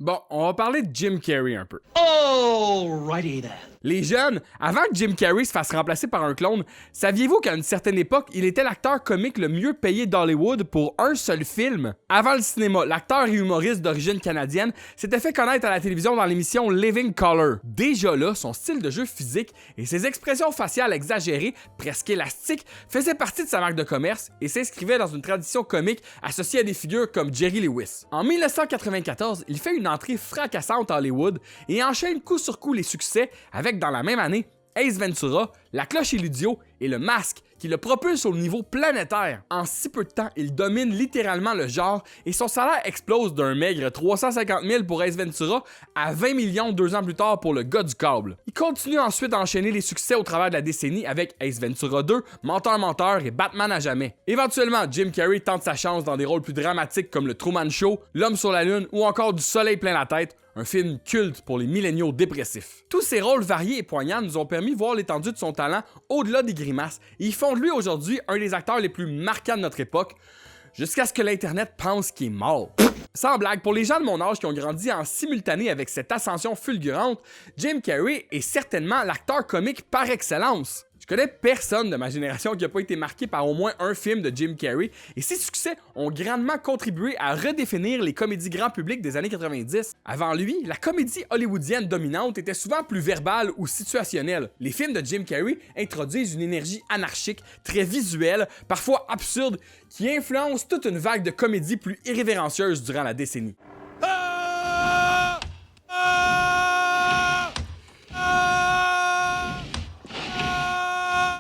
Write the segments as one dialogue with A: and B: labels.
A: Bon, on va parler de Jim Carrey un peu.
B: Alrighty then.
A: Les jeunes, avant que Jim Carrey se fasse remplacer par un clone, saviez-vous qu'à une certaine époque, il était l'acteur comique le mieux payé d'Hollywood pour un seul film? Avant le cinéma, l'acteur et humoriste d'origine canadienne s'était fait connaître à la télévision dans l'émission Living Colour. Déjà là, son style de jeu physique et ses expressions faciales exagérées, presque élastiques, faisaient partie de sa marque de commerce et s'inscrivaient dans une tradition comique associée à des figures comme Jerry Lewis. En 1994, il fait une entrée fracassante à Hollywood et enchaîne coup sur coup les succès avec dans la même année Ace Ventura, La Cloche et l'Idiot et Le Masque qui le propulse au niveau planétaire. En si peu de temps, il domine littéralement le genre et son salaire explose d'un maigre 350 000 pour Ace Ventura à 20 millions 2 ans plus tard pour le gars du câble. Il continue ensuite à enchaîner les succès au travers de la décennie avec Ace Ventura 2, Menteur et Batman à jamais. Éventuellement, Jim Carrey tente sa chance dans des rôles plus dramatiques comme Le Truman Show, L'Homme sur la Lune ou encore Du Soleil plein la tête, un film culte pour les milléniaux dépressifs. Tous ces rôles variés et poignants nous ont permis de voir l'étendue de son talent au-delà des grimaces et ils font de lui aujourd'hui un des acteurs les plus marquants de notre époque, jusqu'à ce que l'Internet pense qu'il est mort. Sans blague, pour les gens de mon âge qui ont grandi en simultané avec cette ascension fulgurante, Jim Carrey est certainement l'acteur comique par excellence. Je connais personne de ma génération qui n'a pas été marqué par au moins un film de Jim Carrey et ses succès ont grandement contribué à redéfinir les comédies grand public des années 90. Avant lui, la comédie hollywoodienne dominante était souvent plus verbale ou situationnelle. Les films de Jim Carrey introduisent une énergie anarchique, très visuelle, parfois absurde, qui influence toute une vague de comédies plus irrévérencieuses durant la décennie.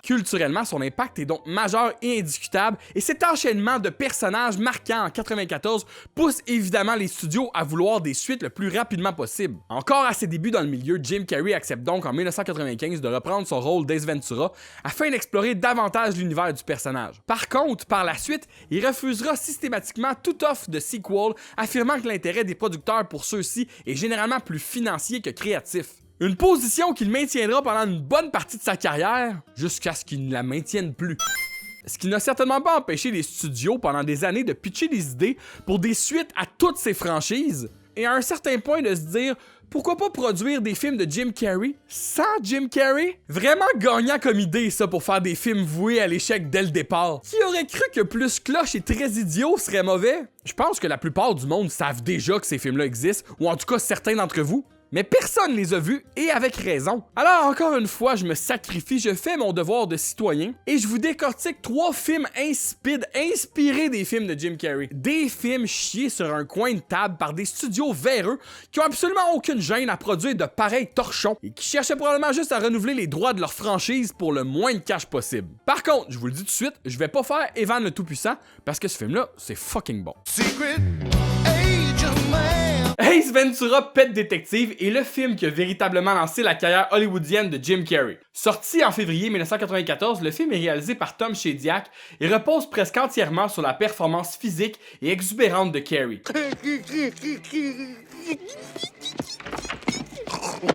A: Culturellement, son impact est donc majeur et indiscutable, et cet enchaînement de personnages marquants en 94 pousse évidemment les studios à vouloir des suites le plus rapidement possible. Encore à ses débuts dans le milieu, Jim Carrey accepte donc en 1995 de reprendre son rôle d'Ace Ventura afin d'explorer davantage l'univers du personnage. Par contre, par la suite, il refusera systématiquement toute offre de sequel, affirmant que l'intérêt des producteurs pour ceux-ci est généralement plus financier que créatif. Une position qu'il maintiendra pendant une bonne partie de sa carrière, jusqu'à ce qu'il ne la maintienne plus. Ce qui n'a certainement pas empêché les studios pendant des années de pitcher des idées pour des suites à toutes ces franchises, et à un certain point de se dire pourquoi pas produire des films de Jim Carrey sans Jim Carrey? Vraiment gagnant comme idée ça pour faire des films voués à l'échec dès le départ. Qui aurait cru que Plus Cloche et Très Idiot serait mauvais? Je pense que la plupart du monde savent déjà que ces films-là existent, ou en tout cas certains d'entre vous. Mais personne les a vus, et avec raison. Alors encore une fois, je me sacrifie, je fais mon devoir de citoyen, et je vous décortique 3 films insipides inspirés des films de Jim Carrey. Des films chiés sur un coin de table par des studios véreux qui ont absolument aucune gêne à produire de pareils torchons, et qui cherchaient probablement juste à renouveler les droits de leur franchise pour le moins de cash possible. Par contre, je vous le dis tout de suite, je vais pas faire Evan le Tout-Puissant, parce que ce film-là, c'est fucking bon.
C: Secret Agent Man.
A: Ace Ventura, Pet Détective est le film qui a véritablement lancé la carrière hollywoodienne de Jim Carrey. Sorti en février 1994, le film est réalisé par Tom Shadyac et repose presque entièrement sur la performance physique et exubérante de Carrey.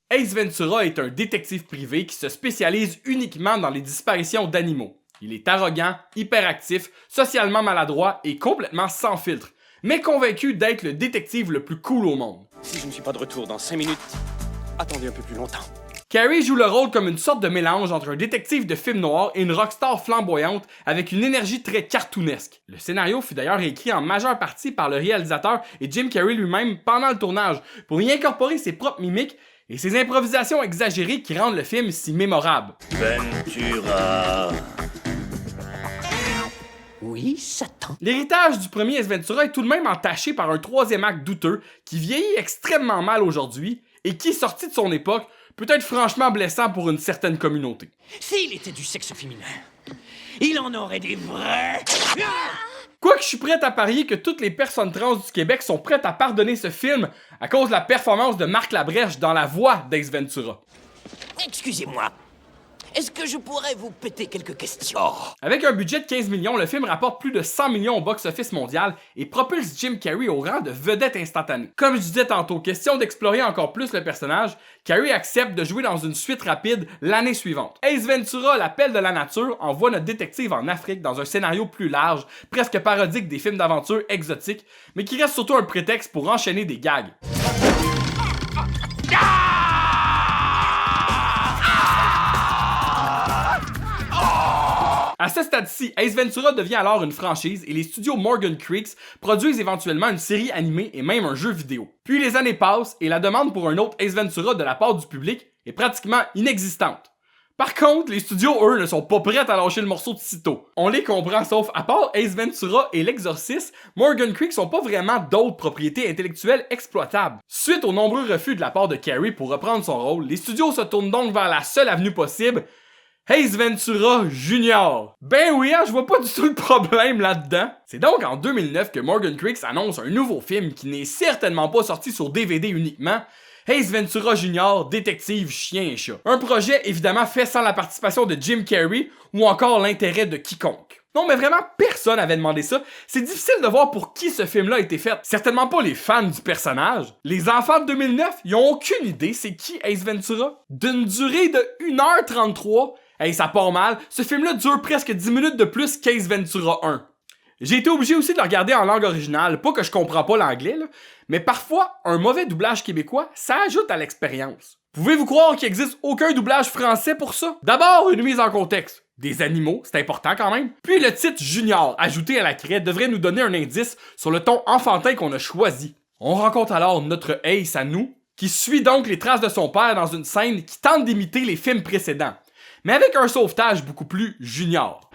A: Ace Ventura est un détective privé qui se spécialise uniquement dans les disparitions d'animaux. Il est arrogant, hyperactif, socialement maladroit et complètement sans filtre, mais convaincu d'être le détective le plus cool au monde.
D: Si je ne suis pas de retour dans 5 minutes, attendez un peu plus longtemps.
A: Carrey joue le rôle comme une sorte de mélange entre un détective de film noir et une rockstar flamboyante avec une énergie très cartoonesque. Le scénario fut d'ailleurs écrit en majeure partie par le réalisateur et Jim Carrey lui-même pendant le tournage pour y incorporer ses propres mimiques et ses improvisations exagérées qui rendent le film si mémorable.
C: Ventura.
B: Oui, Satan.
A: L'héritage du premier Ace Ventura est tout de même entaché par un troisième acte douteux qui vieillit extrêmement mal aujourd'hui et qui, sorti de son époque, peut être franchement blessant pour une certaine communauté.
B: S'il était du sexe féminin, il en aurait des vrais.
A: Quoique je suis prêt à parier que toutes les personnes trans du Québec sont prêtes à pardonner ce film à cause de la performance de Marc Labrèche dans la voix d'Ace Ventura.
B: Excusez-moi. Est-ce que je pourrais vous péter quelques questions?
A: Avec un budget de 15 millions, le film rapporte plus de 100 millions au box-office mondial et propulse Jim Carrey au rang de vedette instantanée. Comme je disais tantôt, question d'explorer encore plus le personnage, Carrey accepte de jouer dans une suite rapide l'année suivante. Ace Ventura, l'appel de la nature, envoie notre détective en Afrique dans un scénario plus large, presque parodique des films d'aventure exotiques, mais qui reste surtout un prétexte pour enchaîner des gags. À ce stade-ci, Ace Ventura devient alors une franchise et les studios Morgan Creeks produisent éventuellement une série animée et même un jeu vidéo. Puis les années passent et la demande pour un autre Ace Ventura de la part du public est pratiquement inexistante. Par contre, les studios, eux, ne sont pas prêts à lâcher le morceau de sitôt. On les comprend, sauf à part Ace Ventura et l'Exorciste, Morgan Creek n'ont pas vraiment d'autres propriétés intellectuelles exploitables. Suite aux nombreux refus de la part de Carrey pour reprendre son rôle, les studios se tournent donc vers la seule avenue possible, Ace Ventura Jr. Ben oui, je vois pas du tout le problème là-dedans. C'est donc en 2009 que Morgan Creek annonce un nouveau film qui n'est certainement pas sorti sur DVD uniquement, Ace Ventura Jr. Détective Chien et Chat. Un projet évidemment fait sans la participation de Jim Carrey ou encore l'intérêt de quiconque. Non mais vraiment personne n'avait demandé ça, c'est difficile de voir pour qui ce film-là a été fait. Certainement pas les fans du personnage. Les enfants de 2009, ils ont aucune idée c'est qui Ace Ventura. D'une durée de 1h33, hey, ça part mal, ce film-là dure presque 10 minutes de plus qu'Ace Ventura 1. J'ai été obligé aussi de le regarder en langue originale, pas que je comprends pas l'anglais, là, mais parfois, un mauvais doublage québécois, ça ajoute à l'expérience. Pouvez-vous croire qu'il existe aucun doublage français pour ça? D'abord, une mise en contexte. Des animaux, c'est important quand même. Puis le titre Junior, ajouté à la craie, devrait nous donner un indice sur le ton enfantin qu'on a choisi. On rencontre alors notre Ace à nous, qui suit donc les traces de son père dans une scène qui tente d'imiter les films précédents, mais avec un sauvetage beaucoup plus junior.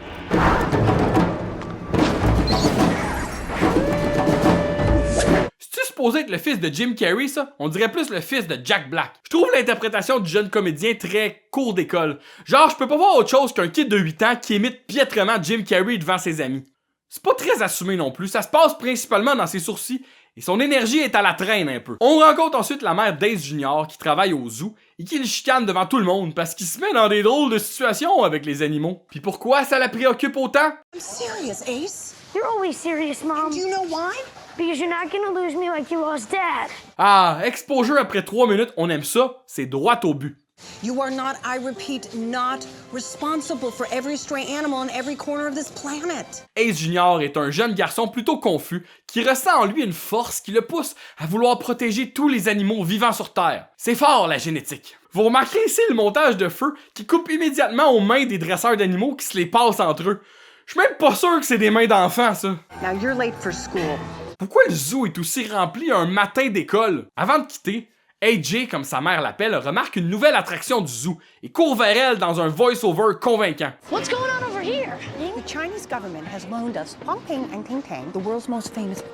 A: C'est-tu supposé être le fils de Jim Carrey, ça? On dirait plus le fils de Jack Black. Je trouve l'interprétation du jeune comédien très court d'école. Genre, je peux pas voir autre chose qu'un kid de 8 ans qui imite piètrement Jim Carrey devant ses amis. C'est pas très assumé non plus, ça se passe principalement dans ses sourcils et son énergie est à la traîne un peu. On rencontre ensuite la mère d'Ace Jr. qui travaille au zoo et qui le chicane devant tout le monde parce qu'il se met dans des drôles de situations avec les animaux. Puis pourquoi ça la préoccupe autant?
E: I'm serious, Ace.
F: You're always serious, Mom.
E: Do you know why?
F: Because you're not gonna lose me like you lost Dad.
A: Ah, exposure après 3 minutes, on aime ça, c'est droit au but.
E: You are not, I repeat, not responsible for every stray animal in every corner of this planet.
A: Ace Jr. est un jeune garçon plutôt confus qui ressent en lui une force qui le pousse à vouloir protéger tous les animaux vivants sur Terre. C'est fort la génétique. Vous remarquerez ici le montage de feu qui coupe immédiatement aux mains des dresseurs d'animaux qui se les passent entre eux. Je suis même pas sûr que c'est des mains d'enfants, ça.
E: Now you're late for school.
A: Pourquoi le zoo est aussi rempli un matin d'école? Avant de quitter, AJ, comme sa mère l'appelle, remarque une nouvelle attraction du zoo et court vers elle dans un voice-over convaincant.
F: What's going on over here?
E: The Chinese government has loaned us Pong Ping and Ting Tang, the world's most famous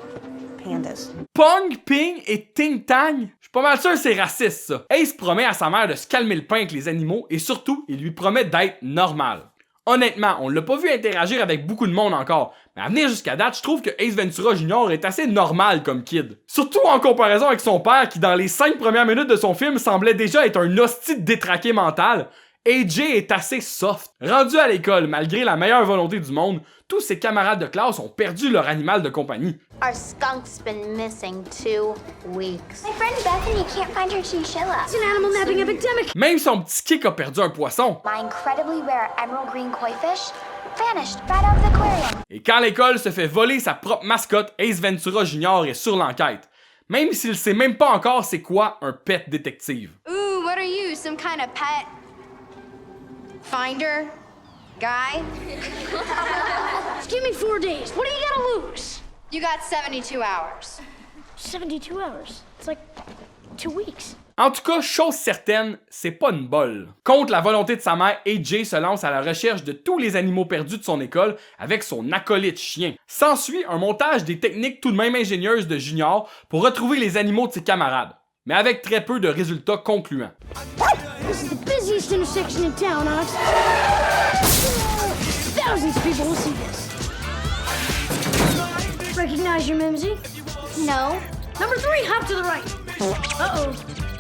E: pandas.
A: Pong, Ping et Ting Tang? Je suis pas mal sûr que c'est raciste, ça. Ace promet à sa mère de se calmer le pain avec les animaux et surtout, il lui promet d'être normal. Honnêtement, on l'a pas vu interagir avec beaucoup de monde encore, mais à venir jusqu'à date, je trouve que Ace Ventura Jr. est assez normal comme kid. Surtout en comparaison avec son père qui, dans les 5 premières minutes de son film, semblait déjà être un hostie détraqué mental. AJ est assez soft. Rendu à l'école, malgré la meilleure volonté du monde, tous ses camarades de classe ont perdu leur animal de compagnie.
G: Our skunk's been missing 2 weeks.
F: My friend Bethany can't find her chinchilla. It's an animal napping epidemic.
A: Même son petit kick a perdu un poisson.
G: My incredibly rare emerald green koi fish vanished right out of the aquarium.
A: Et quand l'école se fait voler sa propre mascotte, Ace Ventura Jr. est sur l'enquête. Même s'il sait même pas encore c'est quoi un pet détective.
H: Ooh, what are you? Some kind of pet finder guy?
F: Just give me 4 days. What do you gotta lose?
H: You got 72 hours.
F: 72 hours. It's like 2 weeks.
A: En tout cas, chose certaine, c'est pas une bolle. Contre la volonté de sa mère, AJ se lance à la recherche de tous les animaux perdus de son école avec son acolyte chien. S'ensuit un montage des techniques tout de même ingénieuses de Junior pour retrouver les animaux de ses camarades, mais avec très peu de résultats concluants.
F: This is the busiest intersection in town, Alex. Thousands of people will see this. Recognize your Mimsy?
G: No.
F: Number 3, hop to the right. Uh-oh.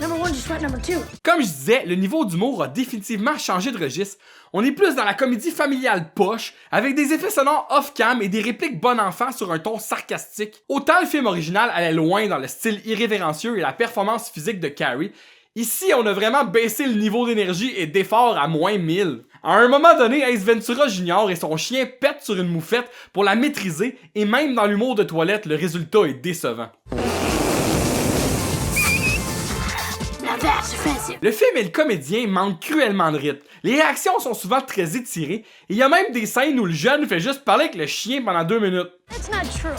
F: Number 1 just went number 2.
A: Comme je disais, le niveau d'humour a définitivement changé de registre. On est plus dans la comédie familiale poche, avec des effets sonores off-cam et des répliques bon enfant sur un ton sarcastique. Autant le film original allait loin dans le style irrévérencieux et la performance physique de Carrey, ici on a vraiment baissé le niveau d'énergie et d'effort à moins 1000. À un moment donné, Ace Ventura Jr. et son chien pètent sur une moufette pour la maîtriser, et même dans l'humour de toilette, le résultat est décevant.
F: Now That's offensive.
A: Le film et le comédien manquent cruellement de rythme. Les réactions sont souvent très étirées, et il y a même des scènes où le jeune fait juste parler avec le chien pendant 2 minutes.
F: That's not true.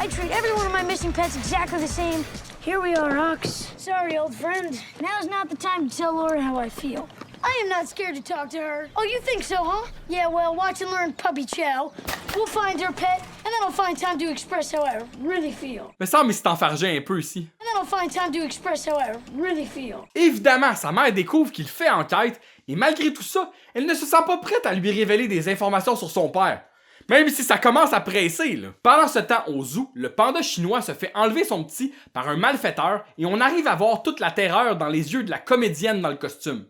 F: I treat every one of my missing pets exactly the same. Here we are, Ox. Sorry, old friend. Now's not the time to tell Laura how I feel. I am not scared to talk to her. Oh, you think so, huh? Yeah, well, watch and learn, puppy chow. We'll find her pet, and then I'll find time to express how I really feel.
A: Me semble qu'il s'est enfargé un peu ici.
F: And then I'll find time to express how I really feel.
A: Évidemment, sa mère découvre qu'il fait enquête, et malgré tout ça, elle ne se sent pas prête à lui révéler des informations sur son père. Même si ça commence à presser, là. Pendant ce temps, au zoo, le panda chinois se fait enlever son petit par un malfaiteur et on arrive à voir toute la terreur dans les yeux de la comédienne dans le costume.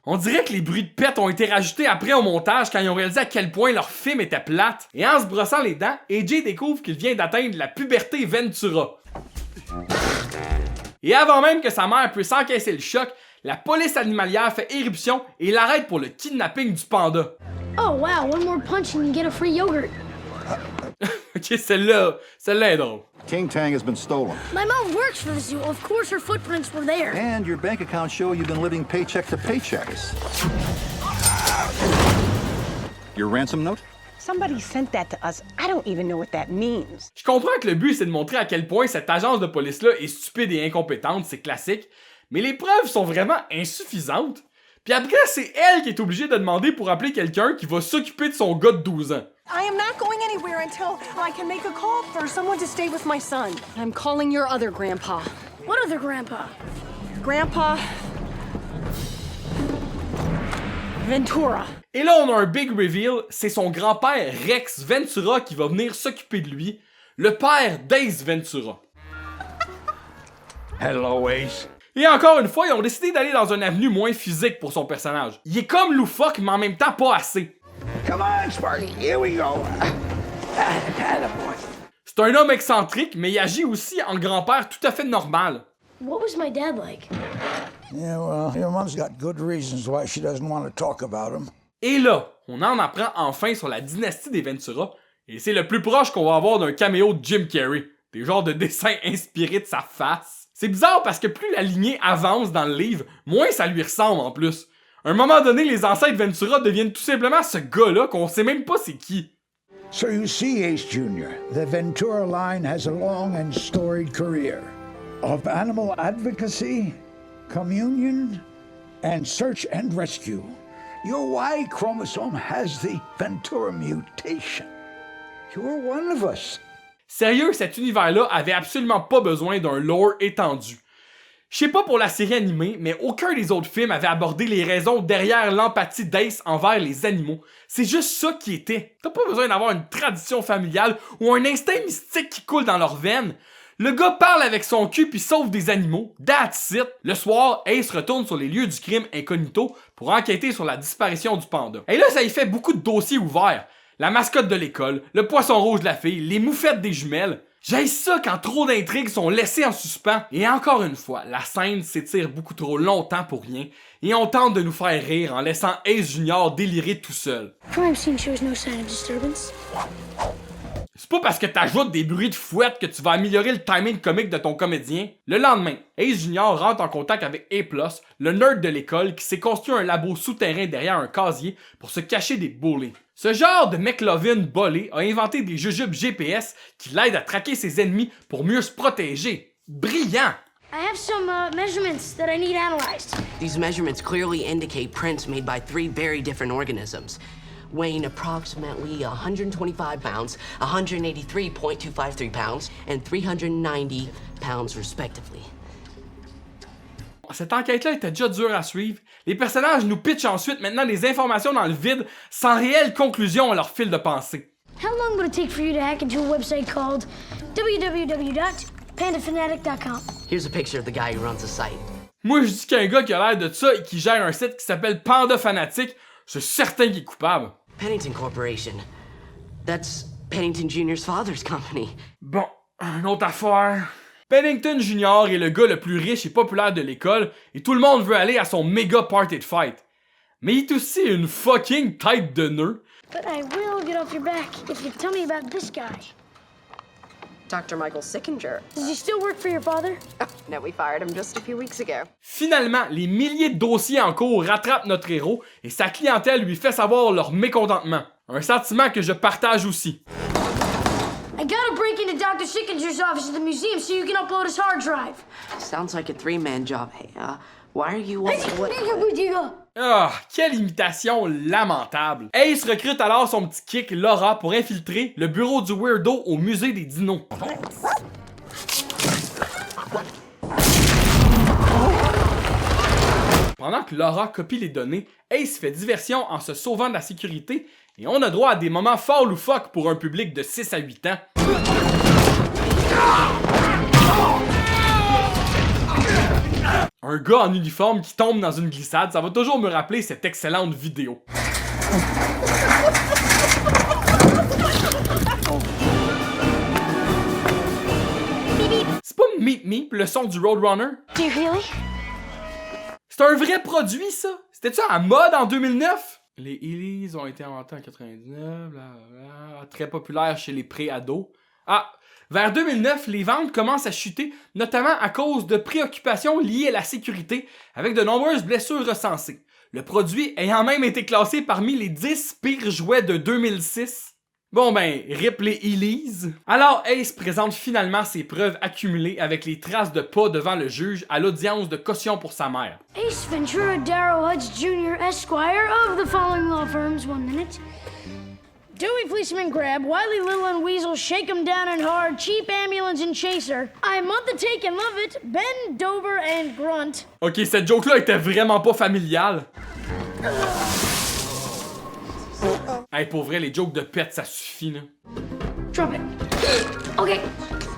A: On dirait que les bruits de pète ont été rajoutés après au montage quand ils ont réalisé à quel point leur film était plate. Et en se brossant les dents, AJ découvre qu'il vient d'atteindre la puberté Ventura. Et avant même que sa mère puisse encaisser le choc, la police animalière fait éruption et l'arrête pour le kidnapping du panda.
F: Oh, wow, one more punch and you get a free yogurt.
A: Ok, celle-là est drôle.
I: King Tang has been stolen.
F: My mom works for the zoo. Of course her footprints were there.
I: And your bank accounts show you've been living paycheck to paychecks. Your ransom note?
E: Somebody sent that to us. I don't even know what that means.
A: Je comprends que le but c'est de montrer à quel point cette agence de police-là est stupide et incompétente, c'est classique, mais les preuves sont vraiment insuffisantes. Puis après, c'est elle qui est obligée de demander pour appeler quelqu'un qui va s'occuper de son gars de 12 ans.
E: I am not going anywhere until I can make a call for someone to stay with my son. I'm calling your other grandpa.
F: What other grandpa?
E: Grandpa Ventura.
A: Et là, on a un big reveal, c'est son grand-père Rex Ventura qui va venir s'occuper de lui, le père d'Ace Ventura.
C: Hello, Ace.
A: Et encore une fois, ils ont décidé d'aller dans une avenue moins physique pour son personnage. Il est comme loufoque, mais en même temps pas assez.
C: Come on, Sparky, here we go.
A: C'est un homme excentrique, mais il agit aussi en grand-père tout à fait normal.
F: What was my dad like?
J: Yeah, well, your mom's got good reasons why she doesn't want to talk about him.
A: Et là, on en apprend enfin sur la dynastie des Ventura, et c'est le plus proche qu'on va avoir d'un caméo de Jim Carrey, des genres de dessins inspirés de sa face. C'est bizarre parce que plus la lignée avance dans le livre, moins ça lui ressemble en plus. À un moment donné, les ancêtres Ventura deviennent tout simplement ce gars-là qu'on sait même pas c'est qui.
J: So you see, Ace Jr., the Ventura line has a long and storied career of animal advocacy, communion, and search and rescue. Your Y chromosome has the Ventura mutation. You're one of us.
A: Sérieux, cet univers-là avait absolument pas besoin d'un lore étendu. Je sais pas pour la série animée, mais aucun des autres films avait abordé les raisons derrière l'empathie d'Ace envers les animaux. C'est juste ça qui était. T'as pas besoin d'avoir une tradition familiale ou un instinct mystique qui coule dans leurs veines. Le gars parle avec son cul puis sauve des animaux. That's it. Le soir, Ace retourne sur les lieux du crime incognito pour enquêter sur la disparition du panda. Et là, ça y fait beaucoup de dossiers ouverts. La mascotte de l'école, le poisson rouge de la fille, les moufettes des jumelles. J'aime ça quand trop d'intrigues sont laissées en suspens. Et encore une fois, la scène s'étire beaucoup trop longtemps pour rien et on tente de nous faire rire en laissant Ace Junior délirer tout seul.
F: Crime scene shows no sign of disturbance.
A: C'est pas parce que t'ajoutes des bruits de fouette que tu vas améliorer le timing comique de ton comédien. Le lendemain, Ace Junior rentre en contact avec A+, le nerd de l'école qui s'est construit un labo souterrain derrière un casier pour se cacher des bullies. Ce genre de McLovin bolé a inventé des jujubes GPS qui l'aident à traquer ses ennemis pour mieux se protéger. Brillant!
F: I have some measurements that I need analyzed.
B: These measurements clearly indicate prints made by 3 very different organisms, weighing approximately 125 pounds, 183.253 pounds, and 390 pounds respectively.
A: Cette enquête-là était déjà dure à suivre. Les personnages nous pitchent ensuite maintenant des informations dans le vide sans réelle conclusion à leur fil de pensée.
F: How long would it take for you to hack into a website called www.pandafanatic.com?
B: Here's a picture of the guy who runs the site.
A: Moi, je dis qu'un gars qui a l'air de ça et qui gère un site qui s'appelle Panda Fanatic, je suis certain qu'il est coupable.
B: Pennington Corporation. That's Pennington Jr.'s father's company.
A: Bon, une autre affaire. Pennington Jr. est le gars le plus riche et populaire de l'école et tout le monde veut aller à son méga party de fête. Mais il est aussi une fucking tête de nœud.
F: But I will get off your back if you tell me about this guy.
K: Dr. Michael Sickinger.
F: Does he still work for your father?
K: Oh, no, we fired him just a few weeks ago.
A: Finalement, les milliers de dossiers en cours rattrapent notre héros et sa clientèle lui fait savoir leur mécontentement. Un sentiment que je partage aussi.
F: I gotta break into Dr. Sickinger's office at the museum so you can upload his hard drive.
B: Sounds like a three-man job. Hey, why are you...
A: Ah, quelle imitation lamentable. Ace recrute alors son petit kick Laura pour infiltrer le bureau du weirdo au musée des dinos. Pendant que Laura copie les données, Ace fait diversion en se sauvant de la sécurité et on a droit à des moments fort loufoques pour un public de 6 à 8 ans. Un gars en uniforme qui tombe dans une glissade, ça va toujours me rappeler cette excellente vidéo. C'est pas Meet Me, le son du Roadrunner?
F: Do you really?
A: C'est un vrai produit, ça? C'était-tu à mode en 2009? Les Heelys ont été inventés en 99, blablabla, très populaires chez les pré-ados. Ah, vers 2009, les ventes commencent à chuter, notamment à cause de préoccupations liées à la sécurité, avec de nombreuses blessures recensées. Le produit ayant même été classé parmi les 10 pires jouets de 2006. Bon ben, rip les Heelys. Alors Ace présente finalement ses preuves accumulées avec les traces de pas devant le juge à l'audience de caution pour sa mère.
F: Ace Ventura Darrow Hudge Jr. Esquire of the following law firms, 1 minute. Dewey Policeman Grab, Wiley Little and Weasel, Shake 'em Down and Hard, Cheap Ambulance and Chaser, I'm on the Take and Love It, Ben Dover and Grunt.
A: Ok, cette joke-là était vraiment pas familiale. Hey, pour vrai, les jokes de pète, ça suffit, là.
F: Drop it. Okay,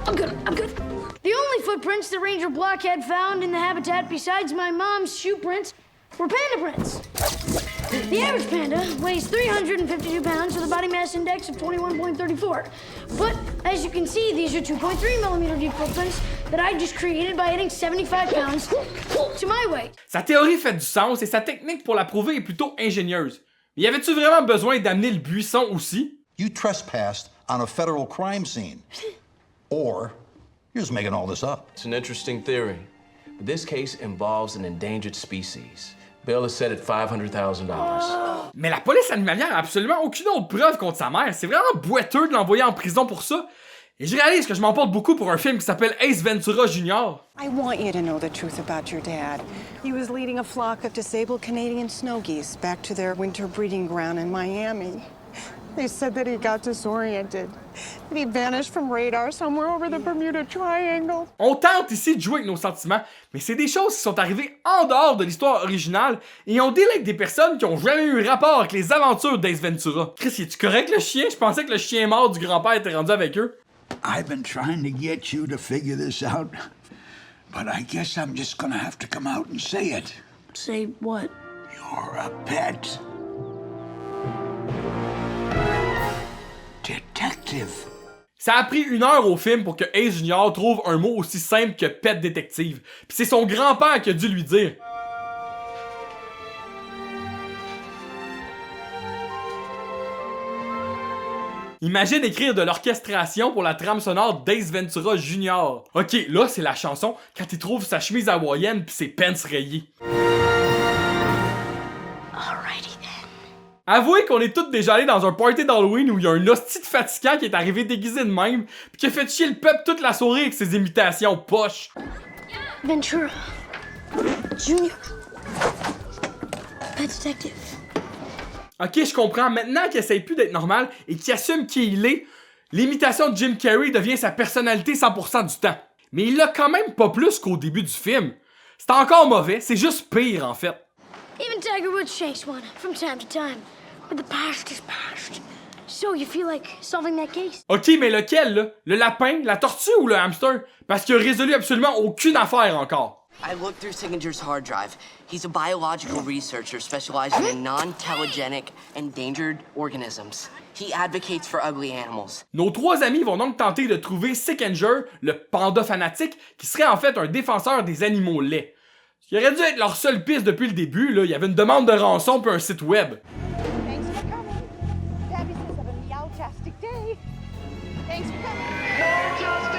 F: I'm good. The only footprints the Ranger Blockhead found in the habitat besides my mom's shoe prints were panda prints. The average panda weighs 352 pounds with a body mass index of 21.34. But as you can see, these are 2.3 millimeter deep footprints that I just created by adding 75 pounds to my weight.
A: Sa théorie fait du sens et sa technique pour la prouver est plutôt ingénieuse. Mais y avait-tu vraiment besoin d'amener le buisson aussi?
I: You trespassed on a federal crime scene. Or you're just making all this up.
L: It's an interesting theory. But this case involves an endangered species. Bail is set at $500,000.
A: Mais la police animalière a absolument aucune autre preuve contre sa mère. C'est vraiment boiteux de l'envoyer en prison pour ça. Et je réalise que je m'emporte beaucoup pour un film qui s'appelle Ace Ventura Jr.
E: I want you to know the truth about your dad. He was leading a flock of disabled Canadian snow geese back to their winter breeding ground in Miami. They said that he got disoriented, that he vanished from radar somewhere over the Bermuda Triangle.
A: On tente ici de jouer avec nos sentiments, mais c'est des choses qui sont arrivées en dehors de l'histoire originale et on délègue des personnes qui ont jamais eu rapport avec les aventures d'Ace Ventura. Chris, es-tu correct le chien? Je pensais que le chien mort du grand-père était rendu avec eux.
J: I've been trying to get you to figure this out, but I guess I'm just gonna have to come out and say it.
F: Say what?
J: You're a pet. Detective.
A: Ça a pris 1 heure au film pour que Ace Jr. trouve un mot aussi simple que pet détective. Puis c'est son grand-père qui a dû lui dire. Imagine écrire de l'orchestration pour la trame sonore d'Ace Ventura Jr. Ok, là c'est la chanson quand il trouve sa chemise hawaïenne pis ses pants rayés. Avouez qu'on est tous déjà allés dans un party d'Halloween où il y a un hostie de fatigant qui est arrivé déguisé de même pis qui a fait chier le peuple toute la soirée avec ses imitations poches.
F: Ventura Junior. Pet Detective.
A: Ok, je comprends. Maintenant qu'il essaye plus d'être normal et qu'il assume qui il est, l'imitation de Jim Carrey devient sa personnalité 100% du temps. Mais il l'a quand même pas plus qu'au début du film. C'est encore mauvais, c'est juste pire en fait.
F: Even Tiger Woods chased one from time to time. But the past is past. So you feel like solving that case?
A: Ok, mais lequel là? Le lapin, la tortue ou le hamster? Parce qu'il a résolu absolument aucune affaire encore.
B: I looked through Sickinger's hard drive. He's a biological researcher specializing in non-telegenic endangered organisms. He advocates for ugly animals.
A: Nos 3 amis vont donc tenter de trouver Sickinger, le panda fanatique, qui serait en fait un défenseur des animaux laids. Ce qui aurait dû être leur seule piste depuis le début, là. Il y avait une demande de rançon puis un site web.
M: Thanks for coming. Debbie says have a meowtastic day. Thanks for coming.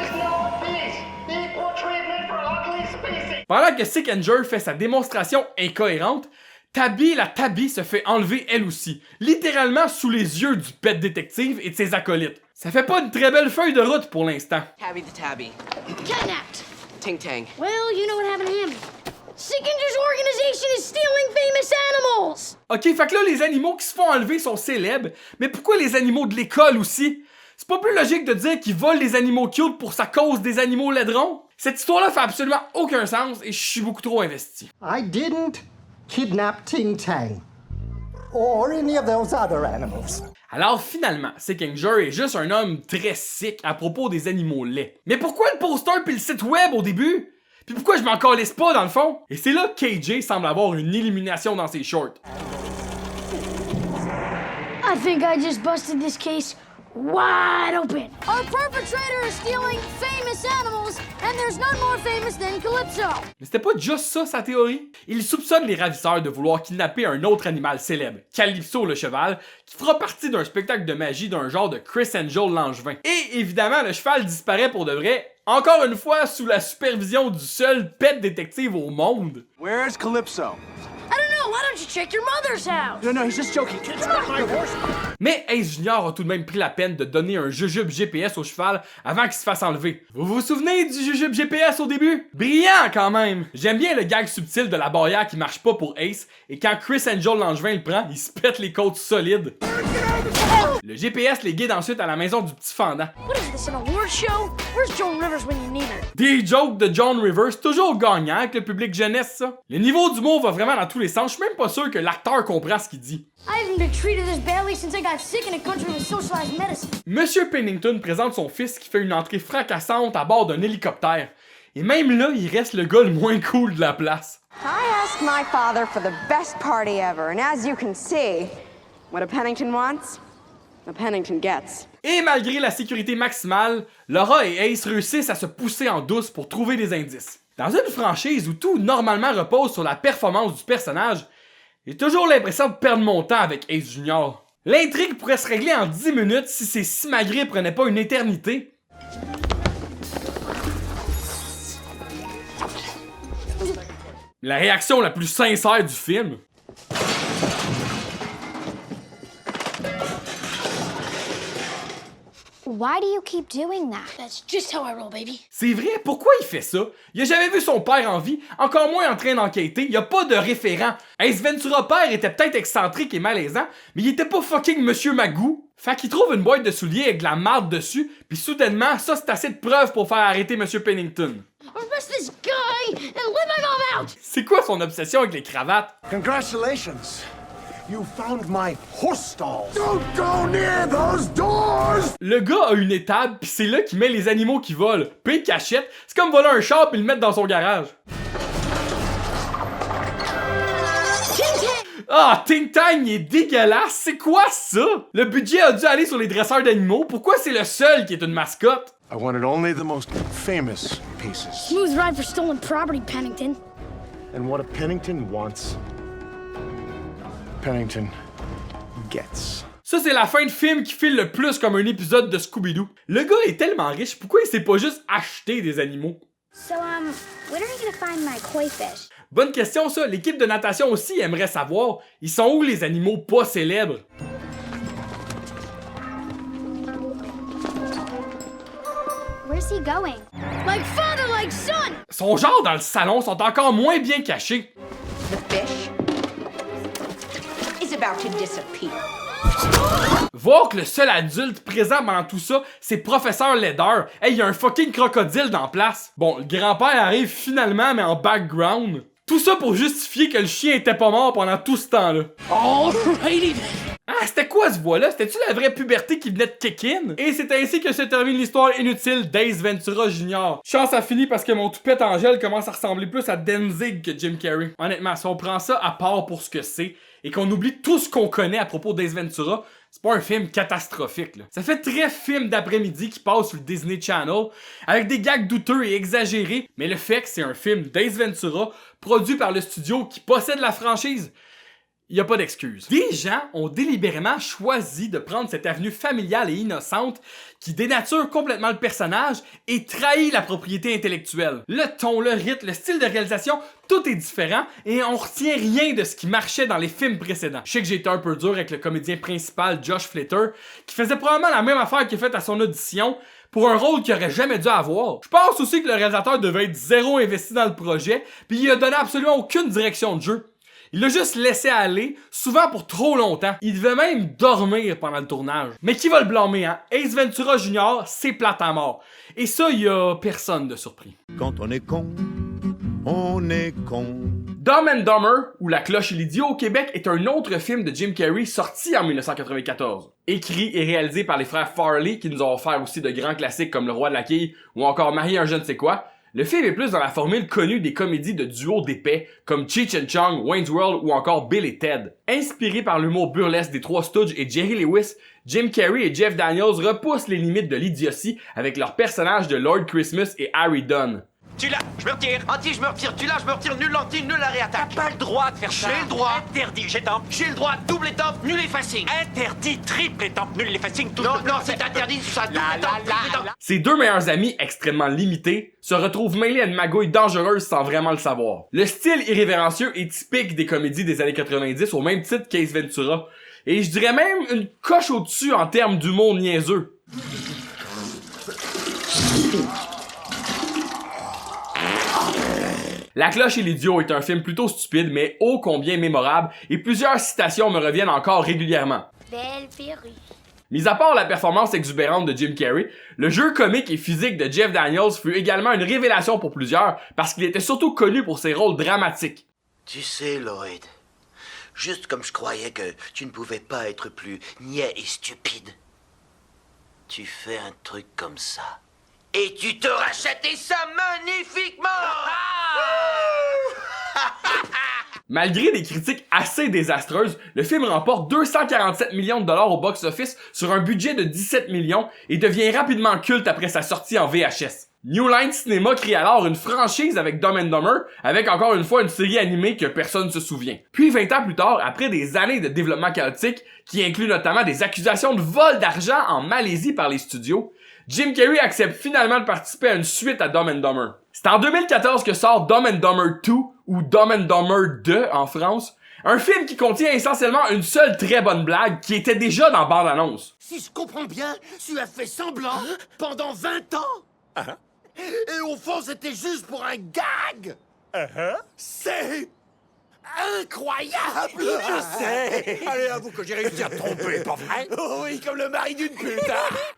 A: Pendant que Sickenger fait sa démonstration incohérente, Tabby la Tabby se fait enlever elle aussi, littéralement sous les yeux du pet détective et de ses acolytes. Ça fait pas une très belle feuille de route pour l'instant.
B: Tabby the Tabby.
F: Kidnapped.
B: Ting Tang.
F: Well, you know what happened to him. Sickenger's organization is stealing famous animals!
A: Ok, fait que là, les animaux qui se font enlever sont célèbres, mais pourquoi les animaux de l'école aussi? C'est pas plus logique de dire qu'ils volent les animaux cute pour sa cause des animaux laidrons? Cette histoire-là fait absolument aucun sens et je suis beaucoup trop investi.
M: I didn't kidnap Ting Tang. Or any of those other animals.
A: Alors finalement, Sickenger est juste un homme très sick à propos des animaux laids. Mais pourquoi le poster pis le site web au début? Puis pourquoi je m'en calisse pas dans le fond? Et c'est là que KJ semble avoir une illumination dans ses shorts.
F: I think I just busted this case wide open. Our perpetrator is stealing famous animals, and there's none more famous than Calypso.
A: Mais c'était pas juste ça sa théorie? Il soupçonne les ravisseurs de vouloir kidnapper un autre animal célèbre, Calypso le cheval, qui fera partie d'un spectacle de magie d'un genre de Chris Angel Langevin. Et évidemment, le cheval disparaît pour de vrai, encore une fois sous la supervision du seul pet détective au monde.
C: Where's Calypso?
F: I don't know, why don't you check your mother's house?
C: No, he's just joking. It's not my horse.
A: Mais Ace Junior a tout de même pris la peine de donner un jujube GPS au cheval avant qu'il se fasse enlever. Vous vous souvenez du jujube GPS au début? Brillant quand même! J'aime bien le gag subtil de la barrière qui marche pas pour Ace, et quand Chris Angel Langevin le prend, il se pète les côtes solides. Le GPS les guide ensuite à la maison du petit fendant.
F: What is this, an award show? Where's Joan Rivers when you need her?
A: Des jokes de Joan Rivers, toujours gagnant avec le public jeunesse, ça. Le niveau d'humour va vraiment dans tous les sens, je suis même pas sûr que l'acteur comprend ce qu'il dit.
F: I haven't been treated this badly since I got sick in a country with socialized medicine.
A: Monsieur Pennington présente son fils qui fait une entrée fracassante à bord d'un hélicoptère. Et même là, il reste le gars le moins cool de la place.
K: I asked my father for the best party ever, and as you can see, what a Pennington wants, a Pennington gets.
A: Et malgré la sécurité maximale, Laura et Ace réussissent à se pousser en douce pour trouver des indices. Dans une franchise où tout normalement repose sur la performance du personnage, j'ai toujours l'impression de perdre mon temps avec Ace Junior. L'intrigue pourrait se régler en 10 minutes si ces simagrées prenaient pas une éternité. La réaction la plus sincère du film.
G: Why do you keep doing that?
F: That's just how I roll, baby.
A: C'est vrai, pourquoi il fait ça? Il a jamais vu son père en vie, encore moins en train d'enquêter, il y a pas de référent. Ace Ventura père était peut-être excentrique et malaisant, mais il était pas fucking Monsieur Magoo. Fait qu'il trouve une boîte de souliers avec de la marde dessus, puis soudainement, ça c'est assez de preuves pour faire arrêter Monsieur Pennington.
F: Arrest this guy and let my mom out!
A: C'est quoi son obsession avec les cravates?
C: Congratulations. You found my horse stalls. Don't go near those doors!
A: Le gars a une étable, pis c'est là qu'il met les animaux qui volent. Puis il cachette, c'est comme voler un char pis le mettre dans son garage. Ah, Ting Tang, il est dégueulasse! C'est quoi ça? Le budget a dû aller sur les dresseurs d'animaux. Pourquoi c'est le seul qui est une mascotte?
C: I wanted only the most famous pieces.
F: Smooth ride for stolen property, Pennington.
C: And what a Pennington wants, Pennington gets.
A: Ça, c'est la fin de film qui file le plus comme un épisode de Scooby-Doo. Le gars est tellement riche, pourquoi il s'est pas juste acheté des animaux?
G: So, when are you gonna find my koi fish?
A: Bonne question, ça. L'équipe de natation aussi aimerait savoir. Ils sont où les animaux pas célèbres?
G: Where's he going?
F: Like father, like son!
A: Son genre dans le salon sont encore moins bien cachés.
H: The fish is about to disappear.
A: Voir que le seul adulte présent pendant tout ça, c'est Professeur Leder. Hey, y a un fucking crocodile dans place. Bon, le grand-père arrive finalement, mais en background. Tout ça pour justifier que le chien était pas mort pendant tout ce temps-là.
F: Alrighty then.
A: Ah, c'était quoi ce voix-là? C'était-tu la vraie puberté qui venait de kick-in? Et c'est ainsi que se termine l'histoire inutile d'Ace Ventura Jr. Chance a fini parce que mon toupette Angèle commence à ressembler plus à Danzig que Jim Carrey. Honnêtement, si on prend ça à part pour ce que c'est, et qu'on oublie tout ce qu'on connaît à propos d'Ace Ventura, c'est pas un film catastrophique, là. Ça fait très film d'après-midi qui passe sur le Disney Channel, avec des gags douteux et exagérés, mais le fait que c'est un film d'Ace Ventura, produit par le studio qui possède la franchise, y a pas d'excuse. Des gens ont délibérément choisi de prendre cette avenue familiale et innocente qui dénature complètement le personnage et trahit la propriété intellectuelle. Le ton, le rythme, le style de réalisation, tout est différent et on retient rien de ce qui marchait dans les films précédents. Je sais que j'ai été un peu dur avec le comédien principal Josh Flitter, qui faisait probablement la même affaire qu'il a fait à son audition, pour un rôle qu'il aurait jamais dû avoir. Je pense aussi que le réalisateur devait être zéro investi dans le projet, puis il a donné absolument aucune direction de jeu. Il l'a juste laissé aller, souvent pour trop longtemps. Il devait même dormir pendant le tournage. Mais qui va le blâmer, hein? Ace Ventura Jr., c'est plate à mort. Et ça, y a personne de surpris.
N: Quand on est con, on est con.
A: Dumb and Dumber, ou La cloche et l'idiot au Québec, est un autre film de Jim Carrey sorti en 1994. Écrit et réalisé par les frères Farley, qui nous ont offert aussi de grands classiques comme Le Roi de la Quille ou encore Marier un je ne sais quoi, le film est plus dans la formule connue des comédies de duo d'épais comme Cheech and Chong, Wayne's World ou encore Bill et Ted. Inspiré par l'humour burlesque des Trois Stooges et Jerry Lewis, Jim Carrey et Jeff Daniels repoussent les limites de l'idiotie avec leurs personnages de Lord Christmas et Harry Dunn.
O: Tu l'as, je me retire. Anti, je me retire. Tu l'as, je me retire. Nul lentille, nul la réattaque. T'as pas le droit de faire ça. J'ai le droit. Interdit. J'étampe. J'ai le droit. Double étampe, nul effacing. Interdit. Triple étampe, nul effacing. Non, non, c'est interdit. Ça, double étampe.
A: Ses deux meilleurs amis, extrêmement limités, se retrouvent mêlés à une magouille dangereuse sans vraiment le savoir. Le style irrévérencieux est typique des comédies des années 90, au même titre qu'Ace Ventura. Et je dirais même une coche au-dessus en termes d'humour niaiseux. La cloche et l'idiot est un film plutôt stupide, mais ô combien mémorable, et plusieurs citations me reviennent encore régulièrement.
F: Belle perruque.
A: Mis à part la performance exubérante de Jim Carrey, le jeu comique et physique de Jeff Daniels fut également une révélation pour plusieurs, parce qu'il était surtout connu pour ses rôles dramatiques.
P: Tu sais, Lloyd, juste comme je croyais que tu ne pouvais pas être plus niais et stupide, tu fais un truc comme ça. Et tu te rachètes et ça magnifiquement!
A: Malgré des critiques assez désastreuses, le film remporte 247 millions de dollars au box-office sur un budget de 17 millions et devient rapidement culte après sa sortie en VHS. New Line Cinema crée alors une franchise avec Dumb and Dumber, avec encore une fois une série animée que personne ne se souvient. Puis 20 ans plus tard, après des années de développement chaotique, qui inclut notamment des accusations de vol d'argent en Malaisie par les studios, Jim Carrey accepte finalement de participer à une suite à Dumb and Dumber. C'est en 2014 que sort Dumb and Dumber 2, ou Dumb and Dumber 2 en France, un film qui contient essentiellement une seule très bonne blague qui était déjà dans bande-annonce.
C: Si je comprends bien, tu as fait semblant pendant 20 ans. Et au fond, c'était juste pour un gag. C'est incroyable.
N: Je sais. Allez, avoue que j'ai réussi à te tromper, pas vrai?
C: Oui, comme le mari d'une pute.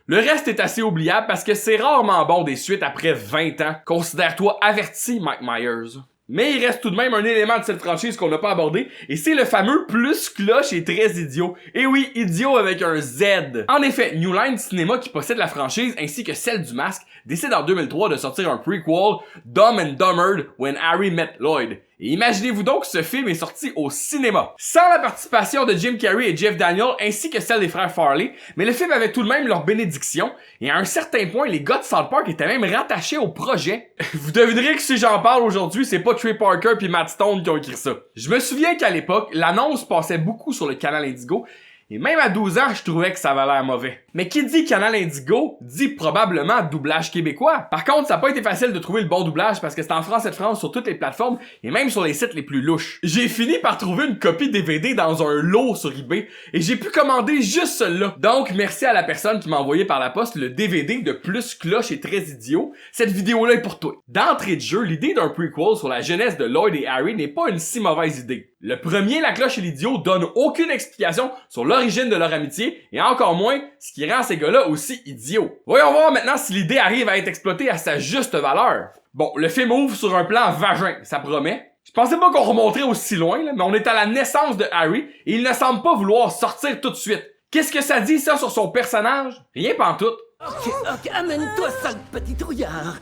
A: Le reste est assez oubliable parce que c'est rarement bon des suites après 20 ans. Considère-toi averti, Mike Myers. Mais il reste tout de même un élément de cette franchise qu'on n'a pas abordé, et c'est le fameux plus cloche et très idiot. Et oui, idiot avec un Z. En effet, New Line Cinema, qui possède la franchise ainsi que celle du masque, décide en 2003 de sortir un prequel, Dumb and Dumbered When Harry Met Lloyd. Et imaginez-vous donc que ce film est sorti au cinéma, sans la participation de Jim Carrey et Jeff Daniels ainsi que celle des frères Farley, mais le film avait tout de même leur bénédiction, et à un certain point, les gars de South Park étaient même rattachés au projet. Vous devinerez que si j'en parle aujourd'hui, c'est pas Trey Parker puis Matt Stone qui ont écrit ça. Je me souviens qu'à l'époque, l'annonce passait beaucoup sur le canal Indigo, et même à 12 ans, je trouvais que ça avait l'air mauvais. Mais qui dit Canal Indigo, dit probablement doublage québécois. Par contre, ça n'a pas été facile de trouver le bon doublage parce que c'est en français de France sur toutes les plateformes et même sur les sites les plus louches. J'ai fini par trouver une copie DVD dans un lot sur eBay et j'ai pu commander juste celle-là. Donc, merci à la personne qui m'a envoyé par la poste le DVD de Plus cloche et très idiot. Cette vidéo-là est pour toi. D'entrée de jeu, l'idée d'un prequel sur la jeunesse de Lloyd et Harry n'est pas une si mauvaise idée. Le premier, La cloche et l'idiot, donne aucune explication sur l'origine de leur amitié et encore moins ce qui rend ces gars-là aussi idiots. Voyons voir maintenant si l'idée arrive à être exploitée à sa juste valeur. Bon, le film ouvre sur un plan vagin, ça promet. Je pensais pas qu'on remonterait aussi loin, là, mais on est à la naissance de Harry et il ne semble pas vouloir sortir tout de suite. Qu'est-ce que ça dit ça sur son personnage? Rien pantoute.
C: Ok, amène-toi, sale petit trouillard.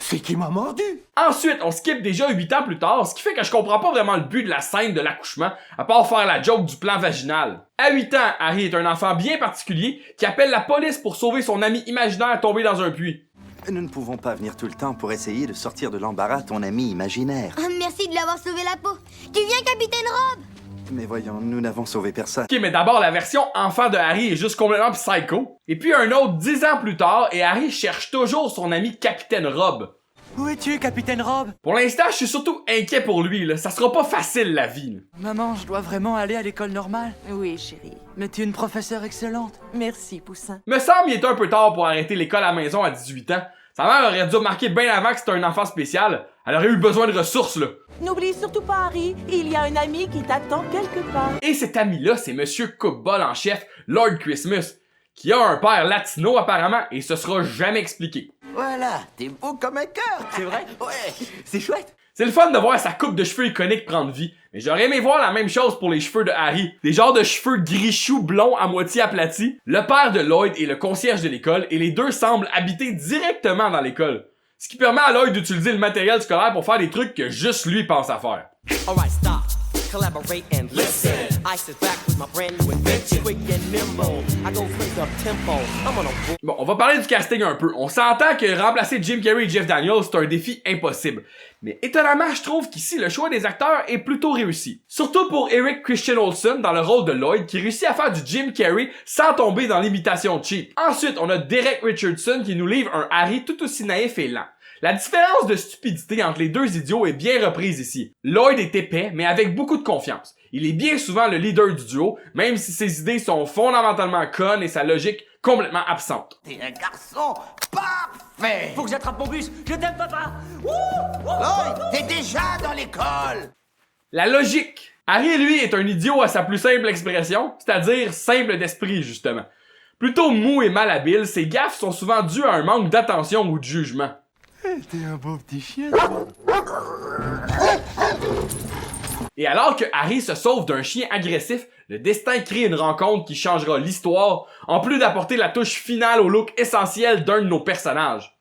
C: C'est qui m'a mordu?
A: Ensuite, on skip déjà 8 ans plus tard, ce qui fait que je comprends pas vraiment le but de la scène de l'accouchement, à part faire la joke du plan vaginal. À 8 ans, Harry est un enfant bien particulier qui appelle la police pour sauver son ami imaginaire tombé dans un puits.
Q: Nous ne pouvons pas venir tout le temps pour essayer de sortir de l'embarras ton ami imaginaire.
R: Merci de l'avoir sauvé la peau. Tu viens, Capitaine Rob?
Q: Mais voyons, nous n'avons sauvé personne.
A: Ok, mais d'abord, la version enfant de Harry est juste complètement psycho. Et puis un autre 10 ans plus tard, et Harry cherche toujours son ami Capitaine Rob.
S: Où es-tu, Capitaine Rob?
A: Pour l'instant, je suis surtout inquiet pour lui, là. Ça sera pas facile, la vie, là.
S: Maman, je dois vraiment aller à l'école normale?
T: Oui, chérie.
S: Mais tu es une professeure excellente.
T: Merci, Poussin.
A: Me semble qu'il est un peu tard pour arrêter l'école à la maison à 18 ans. Sa mère aurait dû remarquer bien avant que c'était un enfant spécial. Elle aurait eu besoin de ressources, là.
T: N'oublie surtout pas, Harry, il y a un ami qui t'attend quelque part.
A: Et cet ami-là, c'est Monsieur Cookball en chef, Lord Christmas, qui a un père latino apparemment, et ce sera jamais expliqué.
M: Voilà, t'es beau comme un cœur.
S: C'est vrai?
M: Ouais, c'est chouette.
A: C'est le fun de voir sa coupe de cheveux iconique prendre vie, mais j'aurais aimé voir la même chose pour les cheveux de Harry. Des genres de cheveux gris-chou blonds à moitié aplatis. Le père de Lloyd est le concierge de l'école, et les deux semblent habiter directement dans l'école. Ce qui permet à Lloyd d'utiliser le matériel scolaire pour faire des trucs que juste lui pense à faire.
U: Alright, stop. Collaborate and listen. I sit back with my brand new invention. Quick and nimble. I go crazy up tempo. I'm on a...
A: Bon, on va parler du casting un peu. On s'entend que remplacer Jim Carrey et Jeff Daniels, c'est un défi impossible. Mais étonnamment, je trouve qu'ici, le choix des acteurs est plutôt réussi. Surtout pour Eric Christian Olsen dans le rôle de Lloyd, qui réussit à faire du Jim Carrey sans tomber dans l'imitation cheap. Ensuite, on a Derek Richardson qui nous livre un Harry tout aussi naïf et lent. La différence de stupidité entre les deux idiots est bien reprise ici. Lloyd est épais, mais avec beaucoup de confiance. Il est bien souvent le leader du duo, même si ses idées sont fondamentalement connes et sa logique complètement absente.
M: T'es un garçon parfait.
S: Faut que j'attrape mon bus. Je t'aime, papa.
M: Lloyd, t'es déjà dans l'école.
A: La logique. Harry, lui, est un idiot à sa plus simple expression, c'est-à-dire simple d'esprit, justement. Plutôt mou et malhabile, ses gaffes sont souvent dues à un manque d'attention ou de jugement.
S: T'es un beau petit chien.
A: Et alors que Harry se sauve d'un chien agressif, le destin crée une rencontre qui changera l'histoire, en plus d'apporter la touche finale au look essentiel d'un de nos personnages.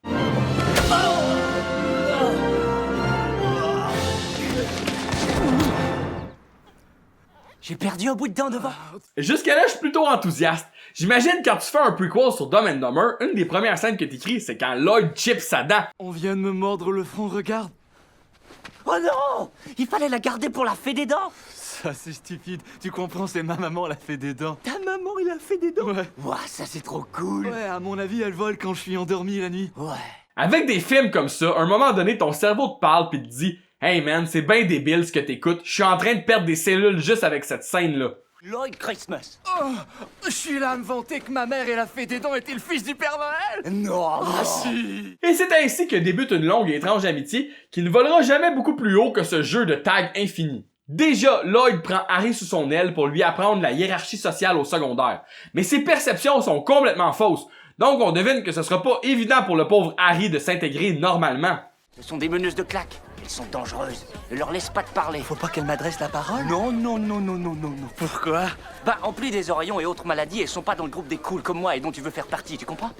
S: J'ai perdu un bout de dent devant.
A: Jusqu'à là, je suis plutôt enthousiaste. J'imagine quand tu fais un prequel sur Dumb and Dumber, une des premières scènes que t'écris, c'est quand Lloyd chipe sa dent.
S: On vient de me mordre le front, regarde. Oh non! Il fallait la garder pour la fée des dents. Ça, c'est stupide. Tu comprends, c'est ma maman, la fée des dents.
T: Ta maman, il a fait des dents?
S: Ouais.
M: Ouah, ça c'est trop cool.
S: Ouais, à mon avis, elle vole quand je suis endormi la nuit.
M: Ouais.
A: Avec des films comme ça, à un moment donné, ton cerveau te parle pis te dit « Hey man, c'est ben débile ce que t'écoutes, je suis en train de perdre des cellules juste avec cette scène-là. »
S: Lloyd Christmas. Oh, je suis là à me vanter que ma mère et la fée des dents étaient le fils du Père Noël.
M: Non.
S: Ah si.
A: Et c'est ainsi que débute une longue et étrange amitié qui ne volera jamais beaucoup plus haut que ce jeu de tag infini. Déjà, Lloyd prend Harry sous son aile pour lui apprendre la hiérarchie sociale au secondaire. Mais ses perceptions sont complètement fausses, donc on devine que ce sera pas évident pour le pauvre Harry de s'intégrer normalement.
S: Ce sont des meneuses de claques. Elles sont dangereuses. Ne leur laisse pas de parler. Faut pas qu'elles m'adressent la parole? Non. Pourquoi? Bah, en plus des oreillons et autres maladies, elles sont pas dans le groupe des cools comme moi et dont tu veux faire partie, tu comprends?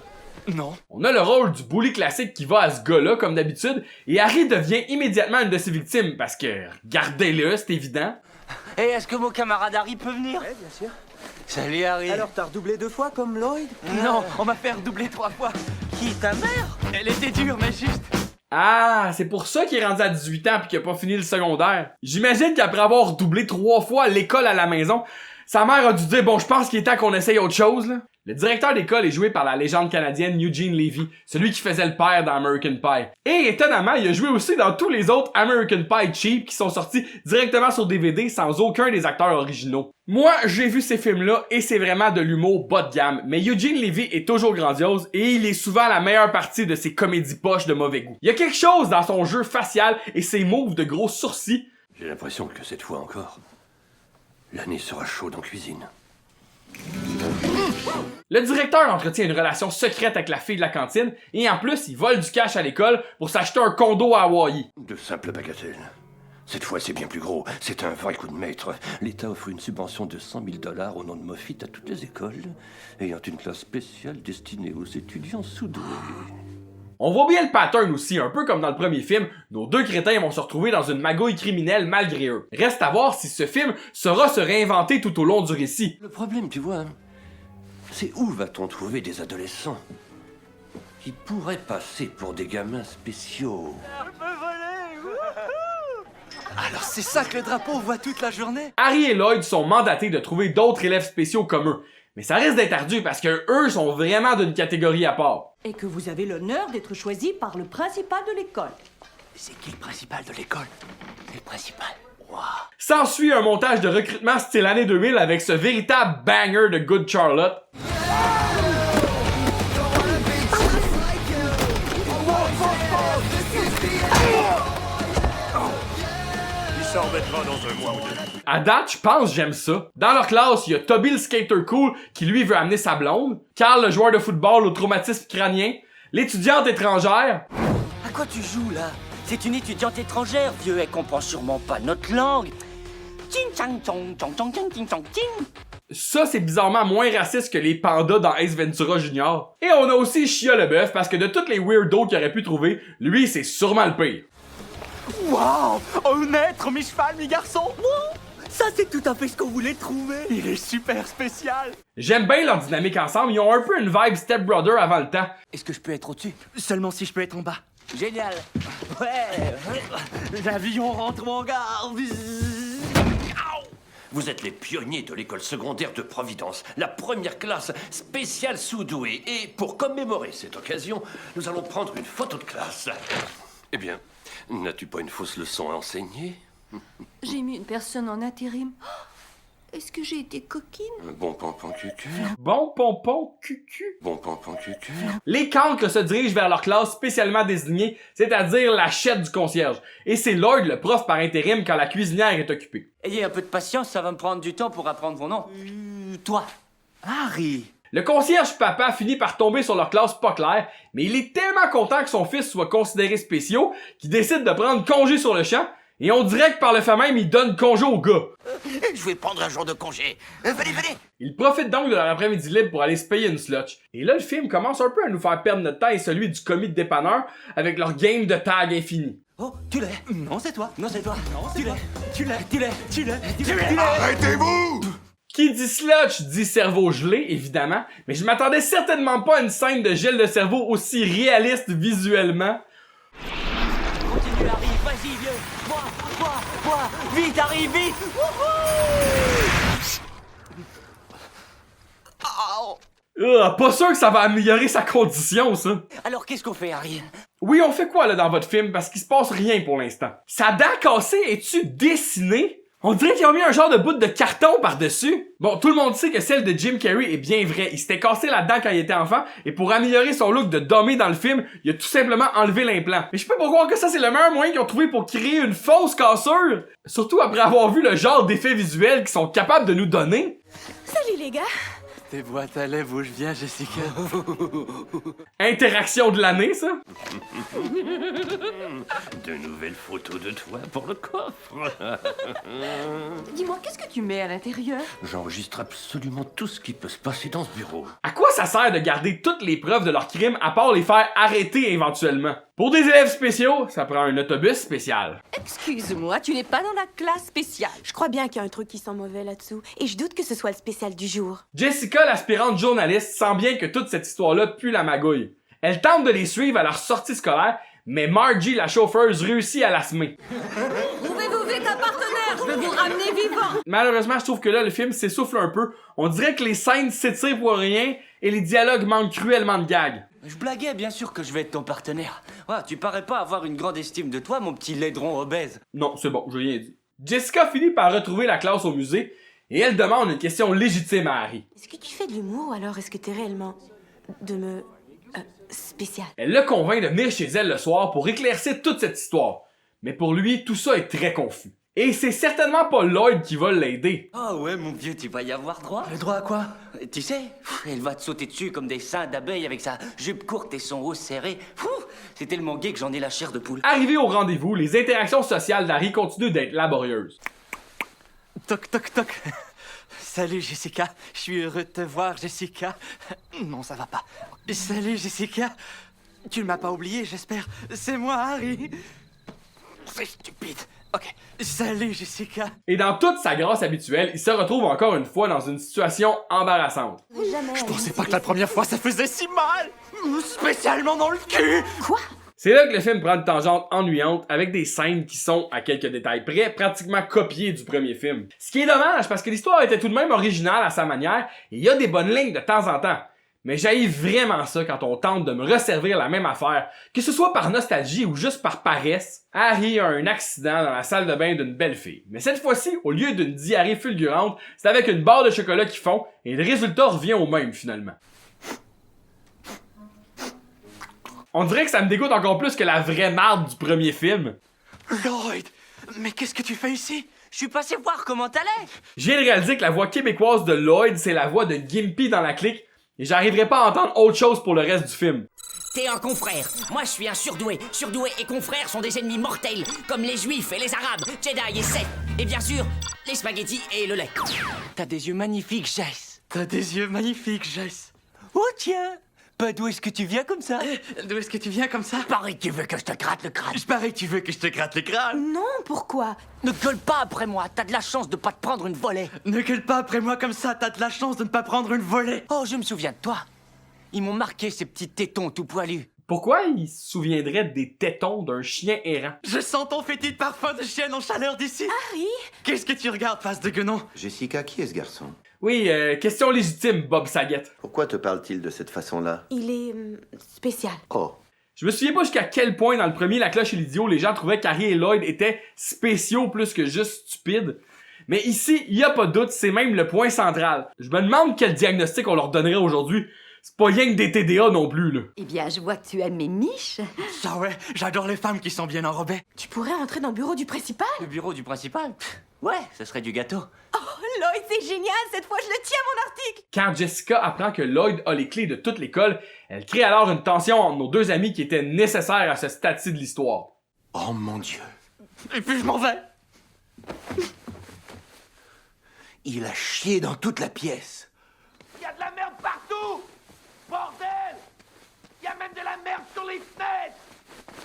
S: Non.
A: On a le rôle du bully classique qui va à ce gars-là, comme d'habitude, et Harry devient immédiatement une de ses victimes, parce que, regardez-le, c'est évident.
S: Et est-ce que mon camarade Harry peut venir?
M: Ouais, bien sûr.
S: Salut Harry.
M: Alors t'as redoublé 2 fois comme Lloyd?
S: Non, on m'a fait redoubler 3 fois. Qui, ta mère? Elle était dure, mais juste.
A: Ah, c'est pour ça qu'il est rendu à 18 ans pis qu'il a pas fini le secondaire. J'imagine qu'après avoir doublé 3 fois l'école à la maison, sa mère a dû dire « Bon, je pense qu'il est temps qu'on essaye autre chose, là. » Le directeur d'école est joué par la légende canadienne Eugene Levy, celui qui faisait le père dans American Pie. Et étonnamment, il a joué aussi dans tous les autres American Pie cheap qui sont sortis directement sur DVD sans aucun des acteurs originaux. Moi, j'ai vu ces films-là et c'est vraiment de l'humour bas de gamme, mais Eugene Levy est toujours grandiose et il est souvent la meilleure partie de ces comédies poches de mauvais goût. Il y a quelque chose dans son jeu facial et ses moves de gros sourcils.
V: J'ai l'impression que cette fois encore, l'année sera chaude en cuisine.
A: Le directeur entretient une relation secrète avec la fille de la cantine et en plus, il vole du cash à l'école pour s'acheter un condo à Hawaï.
V: De simples bagatelles. Cette fois, c'est bien plus gros. C'est un vrai coup de maître. L'État offre une subvention de 100 000 $ au nom de Moffitt à toutes les écoles, ayant une classe spéciale destinée aux étudiants sous-doués.
A: On voit bien le pattern aussi, un peu comme dans le premier film, nos deux crétins vont se retrouver dans une magouille criminelle malgré eux. Reste à voir si ce film saura se réinventer tout au long du récit.
V: Le problème, tu vois, c'est où va-t-on trouver des adolescents qui pourraient passer pour des gamins spéciaux.
D: Alors c'est ça que le drapeau voit toute la journée?
A: Harry et Lloyd sont mandatés de trouver d'autres élèves spéciaux comme eux. Mais ça risque d'être ardu parce que eux sont vraiment d'une catégorie à part.
T: Et que vous avez l'honneur d'être choisi par le principal de l'école.
D: C'est qui le principal de l'école? Le principal. Wow.
A: S'ensuit un montage de recrutement style année 2000 avec ce véritable banger de Good Charlotte.
N: Il s'en remettra dans un mois ou deux.
A: À date, je pense j'aime ça. Dans leur classe, il y a Toby le skater cool qui lui veut amener sa blonde, Carl le joueur de football au traumatisme crânien, l'étudiante étrangère.
S: À quoi tu joues là? C'est une étudiante étrangère, vieux, elle comprend sûrement pas notre langue. Ching chang chong chong chong ching ching chong ching.
A: Ça, c'est bizarrement moins raciste que les pandas dans Ace Ventura Junior. Et on a aussi Shia LaBeouf parce que de toutes les weirdos qu'il aurait pu trouver, lui, c'est sûrement le pire.
D: Wow! Un maître, mi-cheval, mi-garçon! Wow! Ça, c'est tout à fait ce qu'on voulait trouver! Il est super spécial!
A: J'aime bien leur dynamique ensemble, ils ont un peu une vibe Step Brother avant le temps.
D: Est-ce que je peux être au-dessus? Seulement si je peux être en bas.
S: Génial! Ouais!
D: L'avion rentre, mon gars!
V: Vous êtes les pionniers de l'école secondaire de Providence, la première classe spéciale sous-douée. Et pour commémorer cette occasion, nous allons prendre une photo de classe. Eh bien, n'as-tu pas une fausse leçon à enseigner?
T: J'ai mis une personne en intérim. Est-ce que j'ai été coquine?
V: Bon pompon cucu.
A: Bon pompon cucu.
V: Bon pompon cucu.
A: Les cancres se dirigent vers leur classe spécialement désignée, c'est-à-dire la chette du concierge. Et c'est Lloyd, le prof par intérim, quand la cuisinière est occupée.
S: Ayez un peu de patience, ça va me prendre du temps pour apprendre vos noms. Toi,
D: Harry.
A: Le concierge papa finit par tomber sur leur classe pas claire, mais il est tellement content que son fils soit considéré spéciaux qu'il décide de prendre congé sur le champ. Et on dirait que par le fait même, il donne congé au gars.
N: Je vais prendre un jour de congé. Venez.
A: Ils profitent donc de leur après-midi libre pour aller se payer une slotch. Et là, le film commence un peu à nous faire perdre notre temps et celui du commis de dépanneur avec leur game de tag infini.
D: Oh, tu l'es. Non, c'est toi.
S: non c'est toi.
D: Non, c'est
S: Tu
D: toi.
S: l'es.
N: Arrêtez-vous!
A: Qui dit slotch dit cerveau gelé, évidemment, mais je m'attendais certainement pas à une scène de gel de cerveau aussi réaliste visuellement.
S: Continue, Harry, vas-y, vieux. Bois. Vite, Harry, vite.
A: Pas sûr que ça va améliorer sa condition, ça.
S: Alors, qu'est-ce qu'on fait, Harry?
A: Oui, on fait quoi, là, dans votre film, parce qu'il se passe rien pour l'instant. Sa dent cassée, es-tu dessinée? On dirait qu'ils ont mis un genre de bout de carton par-dessus. Bon, tout le monde sait que celle de Jim Carrey est bien vraie. Il s'était cassé la dent quand il était enfant, et pour améliorer son look de dummy dans le film, il a tout simplement enlevé l'implant. Mais je peux pas croire que ça c'est le meilleur moyen qu'ils ont trouvé pour créer une fausse cassure. Surtout après avoir vu le genre d'effets visuels qu'ils sont capables de nous donner.
T: Salut les gars!
D: Tes boîtes à lèvres où je viens, Jessica.
A: Interaction de l'année, ça?
V: De nouvelles photos de toi pour le coffre.
T: Dis-moi, qu'est-ce que tu mets à l'intérieur?
V: J'enregistre absolument tout ce qui peut se passer dans ce bureau.
A: À quoi ça sert de garder toutes les preuves de leurs crimes à part les faire arrêter éventuellement? Pour des élèves spéciaux, ça prend un autobus spécial.
T: Excuse-moi, tu n'es pas dans la classe spéciale.
I: Je crois bien qu'il y a un truc qui sent mauvais là-dessous, et je doute que ce soit le spécial du jour.
A: Jessica, l'aspirante journaliste, sent bien que toute cette histoire-là pue la magouille. Elle tente de les suivre à leur sortie scolaire, mais Margie, la chauffeuse, réussit à la semer.
T: Trouvez-vous vite un partenaire, je vais vous ramener vivant.
A: Malheureusement, je trouve que là, le film s'essouffle un peu. On dirait que les scènes s'étirent pour rien et les dialogues manquent cruellement de gags.
S: Je blaguais, bien sûr que je vais être ton partenaire. Ouais, tu parais pas avoir une grande estime de toi, mon petit laidron obèse.
A: Non, c'est bon, j'ai rien dit. Jessica finit par retrouver la classe au musée et elle demande une question légitime à Harry.
I: Est-ce que tu fais de l'humour ou alors est-ce que t'es réellement spécial?
A: Elle le convainc de venir chez elle le soir pour éclaircir toute cette histoire. Mais pour lui, tout ça est très confus. Et c'est certainement pas Lloyd qui va l'aider.
S: Ah ouais, mon vieux, tu vas y avoir droit.
D: Le droit à quoi?
S: Tu sais, elle va te sauter dessus comme des seins d'abeille avec sa jupe courte et son haut serré. C'est tellement gay que j'en ai la chair de poule.
A: Arrivé au rendez-vous, les interactions sociales d'Harry continuent d'être laborieuses.
D: Toc, toc, toc. Salut, Jessica. Je suis heureux de te voir, Jessica. Non, ça va pas. Salut, Jessica. Tu ne m'as pas oublié, j'espère. C'est moi, Harry. C'est stupide. Ok. Salut, Jessica.
A: Et dans toute sa grâce habituelle, il se retrouve encore une fois dans une situation embarrassante.
D: Je pensais pas que la première fois ça faisait si mal. Spécialement dans le cul!
I: Quoi?
A: C'est là que le film prend une tangente ennuyante avec des scènes qui sont, à quelques détails près, pratiquement copiées du premier film. Ce qui est dommage parce que l'histoire était tout de même originale à sa manière et il y a des bonnes lignes de temps en temps. Mais j'haïs vraiment ça quand on tente de me resservir la même affaire, que ce soit par nostalgie ou juste par paresse. Harry a un accident dans la salle de bain d'une belle fille. Mais cette fois-ci, au lieu d'une diarrhée fulgurante, c'est avec une barre de chocolat qui fond et le résultat revient au même finalement. On dirait que ça me dégoûte encore plus que la vraie marde du premier film.
D: Lloyd, mais qu'est-ce que tu fais ici? Je suis passé voir comment t'allais.
A: J'ai réalisé que la voix québécoise de Lloyd, c'est la voix de Gimpy dans la clique, et j'arriverai pas à entendre autre chose pour le reste du film.
E: T'es un confrère, moi je suis un surdoué. Surdoué et confrères sont des ennemis mortels, comme les juifs et les arabes, Jedi et Seth, et bien sûr, les spaghettis et le lait.
D: T'as des yeux magnifiques, Jess. T'as des yeux magnifiques, Jess. Oh tiens! Bah, d'où est-ce que tu viens comme ça? D'où est-ce que tu viens comme ça?
E: Pareil que tu veux que je te gratte le crâne.
D: Je parie que tu veux que je te gratte le crâne.
I: Non, pourquoi?
E: Ne gueule pas après moi, t'as de la chance de pas te prendre une volée.
D: Ne gueule pas après moi comme ça, t'as de la chance de ne pas prendre une volée.
E: Oh, je me souviens de toi. Ils m'ont marqué ces petits tétons tout poilus.
A: Pourquoi il se souviendrait des tétons d'un chien errant?
D: Je sens ton fétide parfum de chienne en chaleur d'ici.
I: Harry?
D: Qu'est-ce que tu regardes, face de guenon?
Q: Jessica, qui est ce garçon?
A: Oui, question légitime, Bob Saget.
Q: Pourquoi te parle-t-il de cette façon-là?
I: Il est spécial.
Q: Oh.
A: Je me souviens pas jusqu'à quel point dans le premier La Cloche et l'Idiot, les gens trouvaient qu'Harry et Lloyd étaient spéciaux plus que juste stupides. Mais ici, il y a pas de doute, c'est même le point central. Je me demande quel diagnostic on leur donnerait aujourd'hui. C'est pas rien que des TDA non plus, là.
I: Eh bien, je vois que tu aimes mes miches.
D: Ça ouais, j'adore les femmes qui sont bien enrobées.
I: Tu pourrais entrer dans le bureau du principal?
S: Le bureau du principal? Ouais, ce serait du gâteau.
I: Oh, Lloyd, c'est génial! Cette fois, je le tiens, mon article!
A: Quand Jessica apprend que Lloyd a les clés de toute l'école, elle crée alors une tension entre nos deux amis qui était nécessaire à ce stade-ci de l'histoire.
V: Oh mon Dieu.
D: Et puis je m'en vais.
V: Il a chié dans toute la pièce.
O: Il y a de la merde partout! Bordel! Il y a même de la merde sur les fenêtres!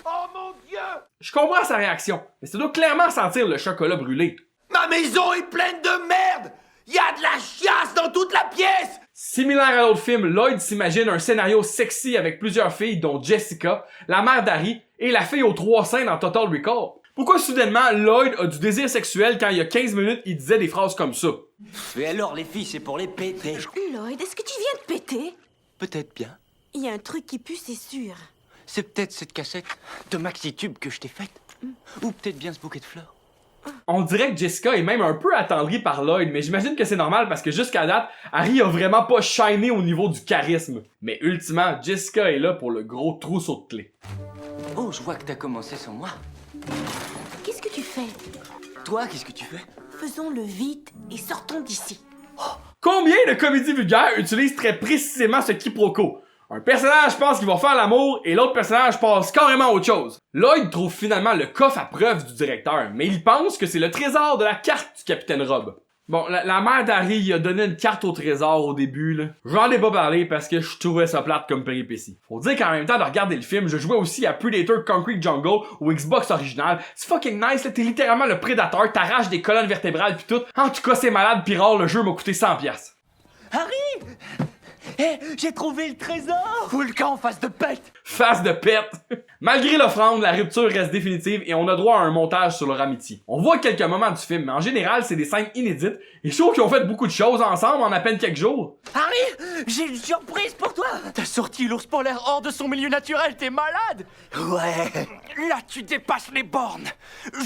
O: Oh mon Dieu!
A: Je comprends sa réaction, mais ça doit clairement sentir le chocolat brûlé.
C: Ma maison est pleine de merde! Il y a de la chiasse dans toute la pièce!
A: Similaire à l'autre film, Lloyd s'imagine un scénario sexy avec plusieurs filles dont Jessica, la mère d'Harry et la fille aux 3 seins dans Total Recall. Pourquoi soudainement Lloyd a du désir sexuel quand il y a 15 minutes il disait des phrases comme ça?
S: Et alors les filles, c'est pour les péter.
I: Lloyd, est-ce que tu viens de péter?
D: Peut-être bien.
I: Il y a un truc qui pue, c'est sûr.
D: C'est peut-être cette cassette de maxi-tube que je t'ai faite. Ou peut-être bien ce bouquet de fleurs.
A: On dirait que Jessica est même un peu attendrie par Lloyd, mais j'imagine que c'est normal parce que jusqu'à date, Harry a vraiment pas shiné au niveau du charisme. Mais ultimement, Jessica est là pour le gros trousseau de clés.
S: Oh, je vois que t'as commencé sans moi.
I: Qu'est-ce que tu fais?
S: Toi, qu'est-ce que tu fais?
I: Faisons-le vite et sortons d'ici.
A: Combien de comédies vulgaires utilisent très précisément ce quiproquo? Un personnage pense qu'il va faire l'amour et l'autre personnage passe carrément à autre chose. Lloyd trouve finalement le coffre à preuve du directeur, mais il pense que c'est le trésor de la carte du Capitaine Rob. Bon, la mère d'Harry il a donné une carte au trésor au début, là. J'en ai pas parlé parce que je trouvais ça plate comme péripétie. Faut dire qu'en même temps de regarder le film, je jouais aussi à Predator Concrete Jungle au Xbox original. C'est fucking nice, là, t'es littéralement le prédateur, t'arraches des colonnes vertébrales pis tout. En tout cas, c'est malade pis rare, le jeu m'a coûté 100$.
D: Harry! Hé, j'ai trouvé le trésor! Fous le camp, face de pète!
A: Face de pète! Malgré l'offrande, la rupture reste définitive et on a droit à un montage sur leur amitié. On voit quelques moments du film, mais en général, c'est des scènes inédites et je trouve qu'ils ont fait beaucoup de choses ensemble en à peine quelques jours.
D: Harry! J'ai une surprise pour toi! T'as sorti l'ours polaire hors de son milieu naturel, t'es malade!
S: Ouais.
D: Là, tu dépasses les bornes!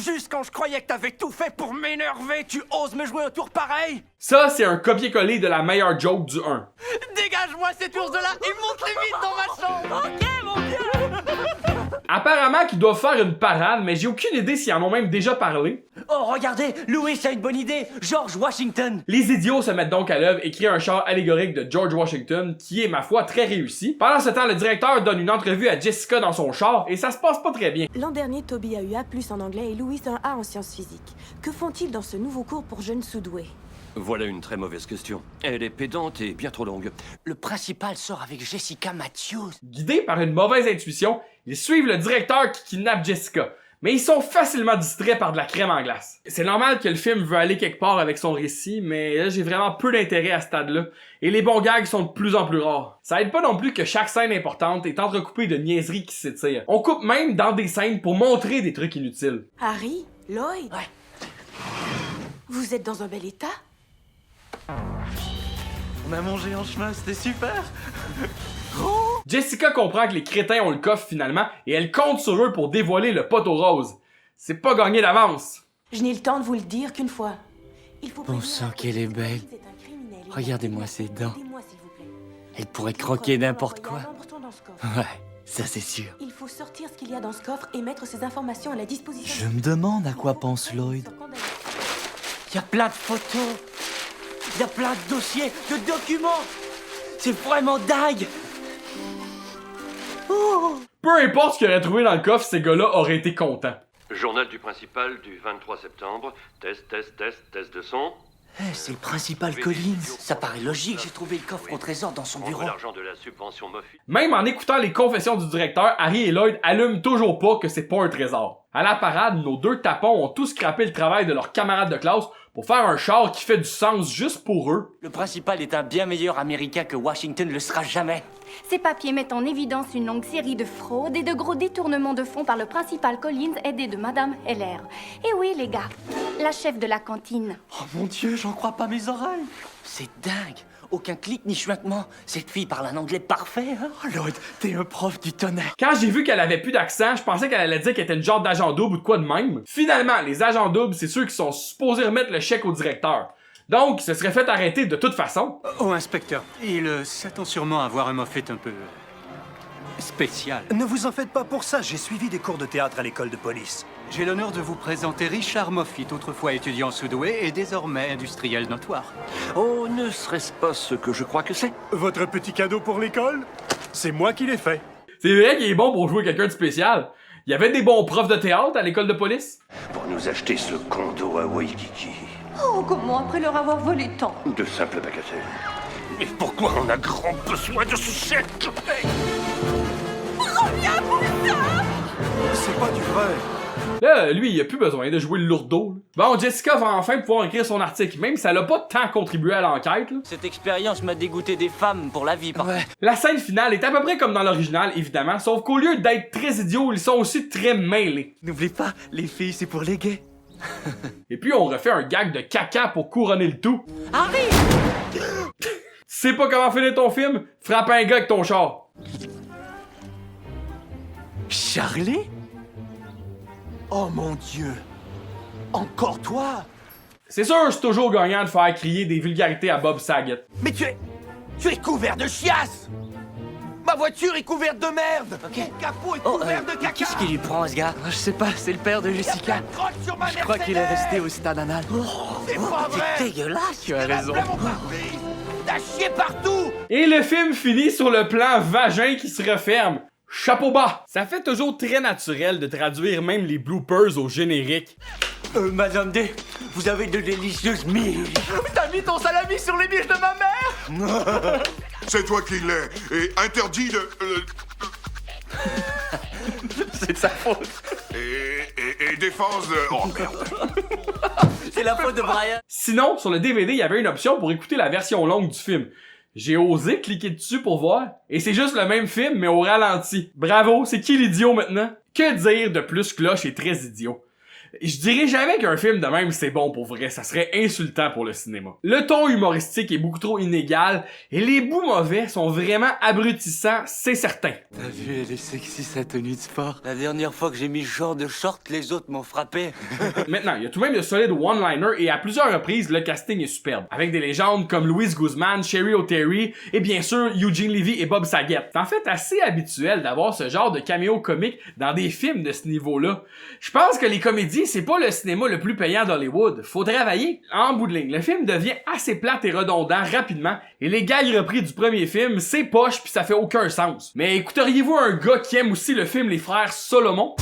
D: Juste quand je croyais que t'avais tout fait pour m'énerver, tu oses me jouer un tour pareil!
A: Ça, c'est un copier-coller de la meilleure joke du 1.
D: Dégage-moi cet ours-là et monte-les vite dans ma chambre! Ok, mon Dieu!
A: Apparemment qu'ils doivent faire une parade, mais j'ai aucune idée s'ils en ont même déjà parlé.
S: Oh, regardez, Louis a une bonne idée. George Washington.
A: Les idiots se mettent donc à l'œuvre et créent un char allégorique de George Washington qui est, ma foi, très réussi. Pendant ce temps, le directeur donne une entrevue à Jessica dans son char et ça se passe pas très bien.
I: L'an dernier, Toby a eu A+ en anglais et Louis un A en sciences physiques. Que font-ils dans ce nouveau cours pour jeunes sous-doués?
V: Voilà une très mauvaise question. Elle est pédante et bien trop longue.
E: Le principal sort avec Jessica Matthews.
A: Guidés par une mauvaise intuition, ils suivent le directeur qui kidnappe Jessica. Mais ils sont facilement distraits par de la crème en glace. C'est normal que le film veut aller quelque part avec son récit, mais là j'ai vraiment peu d'intérêt à ce stade-là, et les bons gags sont de plus en plus rares. Ça aide pas non plus que chaque scène importante est entrecoupée de niaiseries qui s'étirent. On coupe même dans des scènes pour montrer des trucs inutiles.
I: Harry? Lloyd?
E: Ouais.
I: Vous êtes dans un bel état?
D: On a mangé en chemin, c'était super.
A: Jessica comprend que les crétins ont le coffre finalement et elle compte sur eux pour dévoiler le poteau rose. C'est pas gagné d'avance.
I: Je n'ai le temps de vous le dire qu'une fois. Il faut
S: Bon sang, qu'elle est belle. Regardez-moi ses dents. Elle pourrait croquer n'importe quoi. Ouais, ça c'est sûr.
I: Il faut sortir ce qu'il y a dans ce coffre et mettre ces informations à la disposition.
S: Je me demande à quoi pense Lloyd. Il y a plein de photos. Il y a plein de dossiers, de documents. C'est vraiment dingue. Oh.
A: Peu importe ce qu'il aurait trouvé dans le coffre, ces gars-là auraient été contents.
V: Journal du principal du 23 septembre. Test de son.
S: C'est le principal Collins. Ça paraît logique, j'ai trouvé le coffre au trésor dans son bureau.
V: L'argent de la subvention Moffitt.
A: Même en écoutant les confessions du directeur, Harry et Lloyd allument toujours pas que c'est pas un trésor. À la parade, nos deux tapons ont tous scrappé le travail de leurs camarades de classe pour faire un char qui fait du sens juste pour eux.
S: Le principal est un bien meilleur américain que Washington le sera jamais.
T: Ces papiers mettent en évidence une longue série de fraudes et de gros détournements de fonds par le principal Collins aidé de Madame Heller. Et oui, les gars, la chef de la cantine.
S: Oh mon Dieu, j'en crois pas mes oreilles. C'est dingue. Aucun clic ni chuintement. Cette fille parle un anglais parfait, hein? Oh Lloyd, t'es un prof du tonnerre.
A: Quand j'ai vu qu'elle avait plus d'accent, je pensais qu'elle allait dire qu'elle était une genre d'agent double ou de quoi de même. Finalement, les agents doubles, c'est ceux qui sont supposés remettre le chèque au directeur. Donc, il se serait fait arrêter de toute façon.
J: Oh, inspecteur, il s'attend sûrement à avoir un Moffitt un peu... spécial.
L: Ne vous en faites pas pour ça, j'ai suivi des cours de théâtre à l'école de police.
J: J'ai l'honneur de vous présenter Richard Moffitt, autrefois étudiant sous-doué et désormais industriel notoire.
V: Oh, ne serait-ce pas ce que je crois que c'est?
L: Votre petit cadeau pour l'école? C'est moi qui l'ai fait.
A: C'est vrai qu'il est bon pour jouer quelqu'un de spécial. Il y avait des bons profs de théâtre à l'école de police.
V: Pour nous acheter ce condo à Waikiki.
T: Oh, comment après leur avoir volé tant?
V: De simples bagatelles. Mais pourquoi on a grand besoin de ce chèque?
T: Reviens pour ça!
L: C'est pas du vrai.
A: Là, lui, il a plus besoin de jouer le lourdeau. Bon, Jessica va enfin pouvoir écrire son article, même si elle a pas tant contribué à l'enquête.
S: Cette expérience m'a dégoûté des femmes pour la vie, par contre.
A: La scène finale est à peu près comme dans l'original, évidemment, sauf qu'au lieu d'être très idiots, ils sont aussi très mêlés.
S: N'oublie pas, les filles, c'est pour les gays.
A: Et puis on refait un gag de caca pour couronner le tout.
S: Harry!
A: Tu sais pas comment finir ton film? Frappe un gars avec ton char.
S: Charlie?
L: Oh mon Dieu! Encore toi?
A: C'est sûr, c'est toujours gagnant de faire crier des vulgarités à Bob Saget.
C: Mais tu es couvert de chiasse! Ma voiture est couverte de merde!
S: Ok.
C: Mon capot est couvert de caca!
S: Qu'est-ce qui lui prend, ce gars? Je sais pas, c'est le père de Jessica. Je crois qu'il est resté au stade anal.
C: C'est pas vrai!
S: C'est dégueulasse!
C: Tu as raison. T'as chié partout!
A: Et le film finit sur le plan vagin qui se referme. Chapeau bas! Ça fait toujours très naturel de traduire même les bloopers au générique.
S: Madame D, vous avez de délicieuses miches.
C: T'as mis ton salami sur les miches de ma mère!
W: C'est toi qui l'es, et interdit de...
S: C'est de sa faute.
W: Et défense de... Oh merde.
S: C'est la faute de Brian.
A: Sinon, sur le DVD, il y avait une option pour écouter la version longue du film. J'ai osé cliquer dessus pour voir, et c'est juste le même film, mais au ralenti. Bravo, c'est qui l'idiot maintenant? Que dire de plus cloche et très idiot? Je dirais jamais qu'un film de même c'est bon pour vrai, ça serait insultant pour le cinéma. Le ton humoristique est beaucoup trop inégal, et les bouts mauvais sont vraiment abrutissants, c'est certain.
S: T'as vu, elle est sexy sa tenue de sport. La dernière fois que j'ai mis ce genre de short, les autres m'ont frappé.
A: Maintenant, il y a tout de même de solides one-liners, et à plusieurs reprises, le casting est superbe. Avec des légendes comme Louise Guzman, Sherry O'Terry, et bien sûr Eugene Levy et Bob Saget. C'est en fait assez habituel d'avoir ce genre de caméo comique dans des films de ce niveau-là. Je pense que les comédies, c'est pas le cinéma le plus payant d'Hollywood. Faut travailler. En bout de ligne, le film devient assez plate et redondant rapidement, et les gags repris du premier film, c'est poche pis ça fait aucun sens. Mais écouteriez-vous un gars qui aime aussi le film Les Frères Solomon?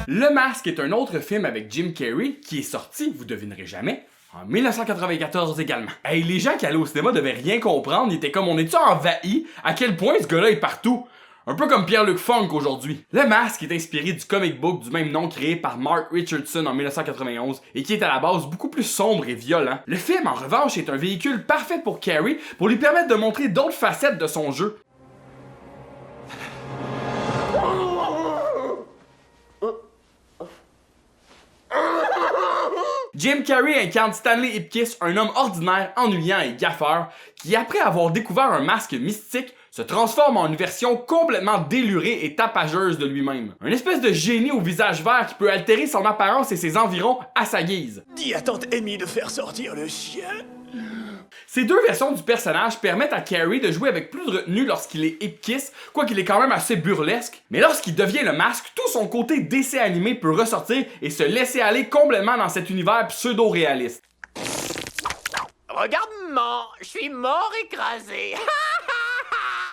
A: Le Masque est un autre film avec Jim Carrey qui est sorti, vous devinerez jamais, en 1994 également. Hey, les gens qui allaient au cinéma devaient rien comprendre, ils étaient comme on est-tu envahis? À quel point ce gars-là est partout? Un peu comme Pierre-Luc Funk aujourd'hui. Le masque est inspiré du comic book du même nom créé par Mark Richardson en 1991 et qui est à la base beaucoup plus sombre et violent. Le film, en revanche, est un véhicule parfait pour Carrie pour lui permettre de montrer d'autres facettes de son jeu. Jim Carrey incarne Stanley Ipkiss, un homme ordinaire, ennuyant et gaffeur, qui après avoir découvert un masque mystique, se transforme en une version complètement délurée et tapageuse de lui-même. Un espèce de génie au visage vert qui peut altérer son apparence et ses environs à sa guise.
N: Dis à tante Amy de faire sortir le chien.
A: Ces deux versions du personnage permettent à Carrey de jouer avec plus de retenue lorsqu'il est Ipkiss, quoiqu'il est quand même assez burlesque, mais lorsqu'il devient le masque, tout son côté dessin animé peut ressortir et se laisser aller complètement dans cet univers pseudo-réaliste.
O: Regarde maman, je suis mort écrasé.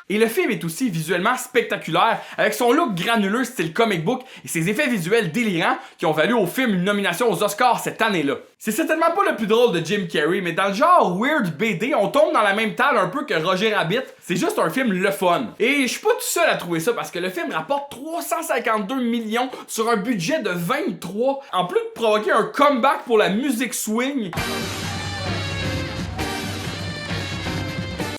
A: Et le film est aussi visuellement spectaculaire, avec son look granuleux style comic book et ses effets visuels délirants qui ont valu au film une nomination aux Oscars cette année-là. C'est certainement pas le plus drôle de Jim Carrey, mais dans le genre weird BD, on tombe dans la même table un peu que Roger Rabbit. C'est juste un film le fun. Et je suis pas tout seul à trouver ça parce que le film rapporte 352 millions sur un budget de 23, en plus de provoquer un comeback pour la musique swing.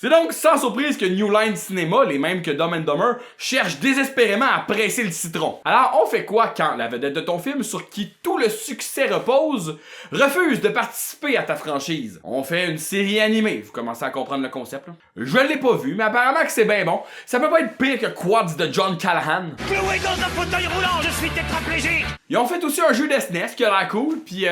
A: C'est donc sans surprise que New Line Cinema, les mêmes que Dumb and Dumber, cherchent désespérément à presser le citron. Alors on fait quoi quand la vedette de ton film, sur qui tout le succès repose, refuse de participer à ta franchise? On fait une série animée, vous commencez à comprendre le concept là? Je l'ai pas vu, mais apparemment que c'est bien bon. Ça peut pas être pire que Quads de John Callahan.
N: Cloué dans un fauteuil roulant, je suis tétraplégique.
A: Ils ont fait aussi un jeu SNES qui a l'air cool, pis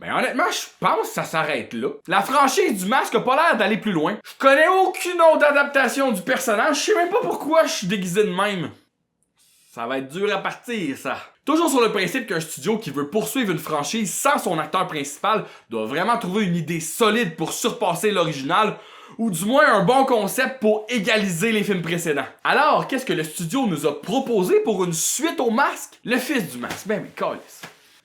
A: ben honnêtement, je pense que ça s'arrête là. La franchise du masque a pas l'air d'aller plus loin. Je connais aucune autre adaptation du personnage, je sais même pas pourquoi je suis déguisé de même. Ça va être dur à partir, ça. Toujours sur le principe qu'un studio qui veut poursuivre une franchise sans son acteur principal doit vraiment trouver une idée solide pour surpasser l'original, ou du moins un bon concept pour égaliser les films précédents. Alors, qu'est-ce que le studio nous a proposé pour une suite au masque? Le Fils du masque. Ben mais câlisse.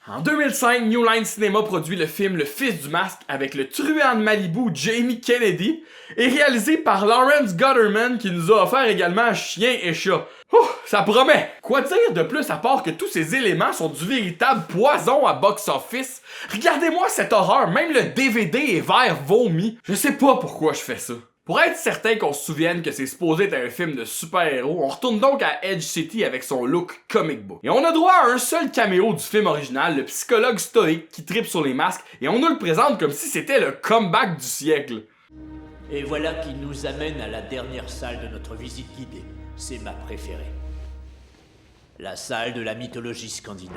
A: En 2005, New Line Cinema produit le film Le Fils du masque avec le truand de Malibu Jamie Kennedy et réalisé par Lawrence Gutterman qui nous a offert également Chien et Chat. Ça promet! Quoi dire de plus à part que tous ces éléments sont du véritable poison à box-office? Regardez-moi cette horreur, même le DVD est vert vomi. Je sais pas pourquoi je fais ça. Pour être certain qu'on se souvienne que c'est supposé être un film de super-héros, on retourne donc à Edge City avec son look comic book. Et on a droit à un seul caméo du film original, le psychologue stoïque qui tripe sur les masques, et on nous le présente comme si c'était le comeback du siècle.
B: Et voilà qui nous amène à la dernière salle de notre visite guidée. C'est ma préférée. La salle de la mythologie scandinave.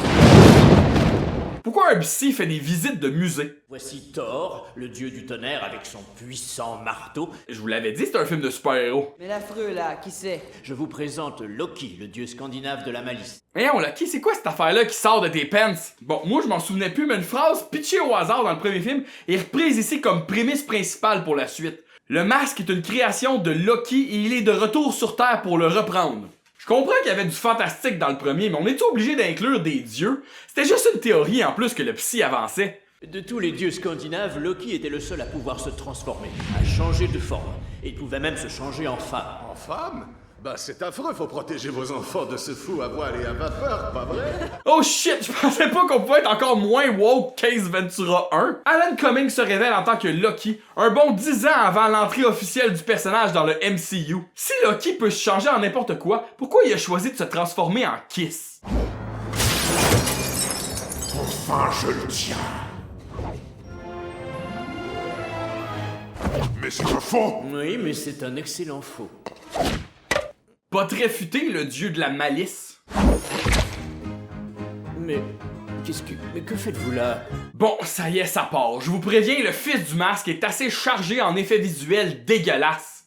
A: Pourquoi un psy fait des visites de musée?
B: Voici Thor, le dieu du tonnerre avec son puissant marteau.
A: Je vous l'avais dit, c'est un film de super-héros.
G: Mais l'affreux là, qui c'est?
B: Je vous présente Loki, le dieu scandinave de la malice.
A: Voyons, Loki, c'est quoi cette affaire-là qui sort de tes pants? Bon, moi je m'en souvenais plus, mais une phrase pitchée au hasard dans le premier film est reprise ici comme prémisse principale pour la suite. Le masque est une création de Loki et il est de retour sur Terre pour le reprendre. Je comprends qu'il y avait du fantastique dans le premier, mais on est obligé d'inclure des dieux? C'était juste une théorie en plus que le psy avançait.
B: De tous les dieux scandinaves, Loki était le seul à pouvoir se transformer, à changer de forme. Et il pouvait même se changer en femme.
C: En femme? Bah c'est affreux, faut protéger vos enfants de ce fou à voile et à vapeur, pas vrai?
A: Oh shit, je pensais pas qu'on pouvait être encore moins woke qu'Ace Ventura 1. Alan Cumming se révèle en tant que Loki, un bon 10 ans avant l'entrée officielle du personnage dans le MCU. Si Loki peut se changer en n'importe quoi, pourquoi il a choisi de se transformer en Kiss?
W: Enfin, je le tiens. Mais c'est un faux!
B: Oui, mais c'est un excellent faux.
A: Pas très futé, le dieu de la malice.
B: Mais que faites-vous là?
A: Bon, ça y est, ça part. Je vous préviens, le Fils du masque est assez chargé en effets visuels dégueulasses.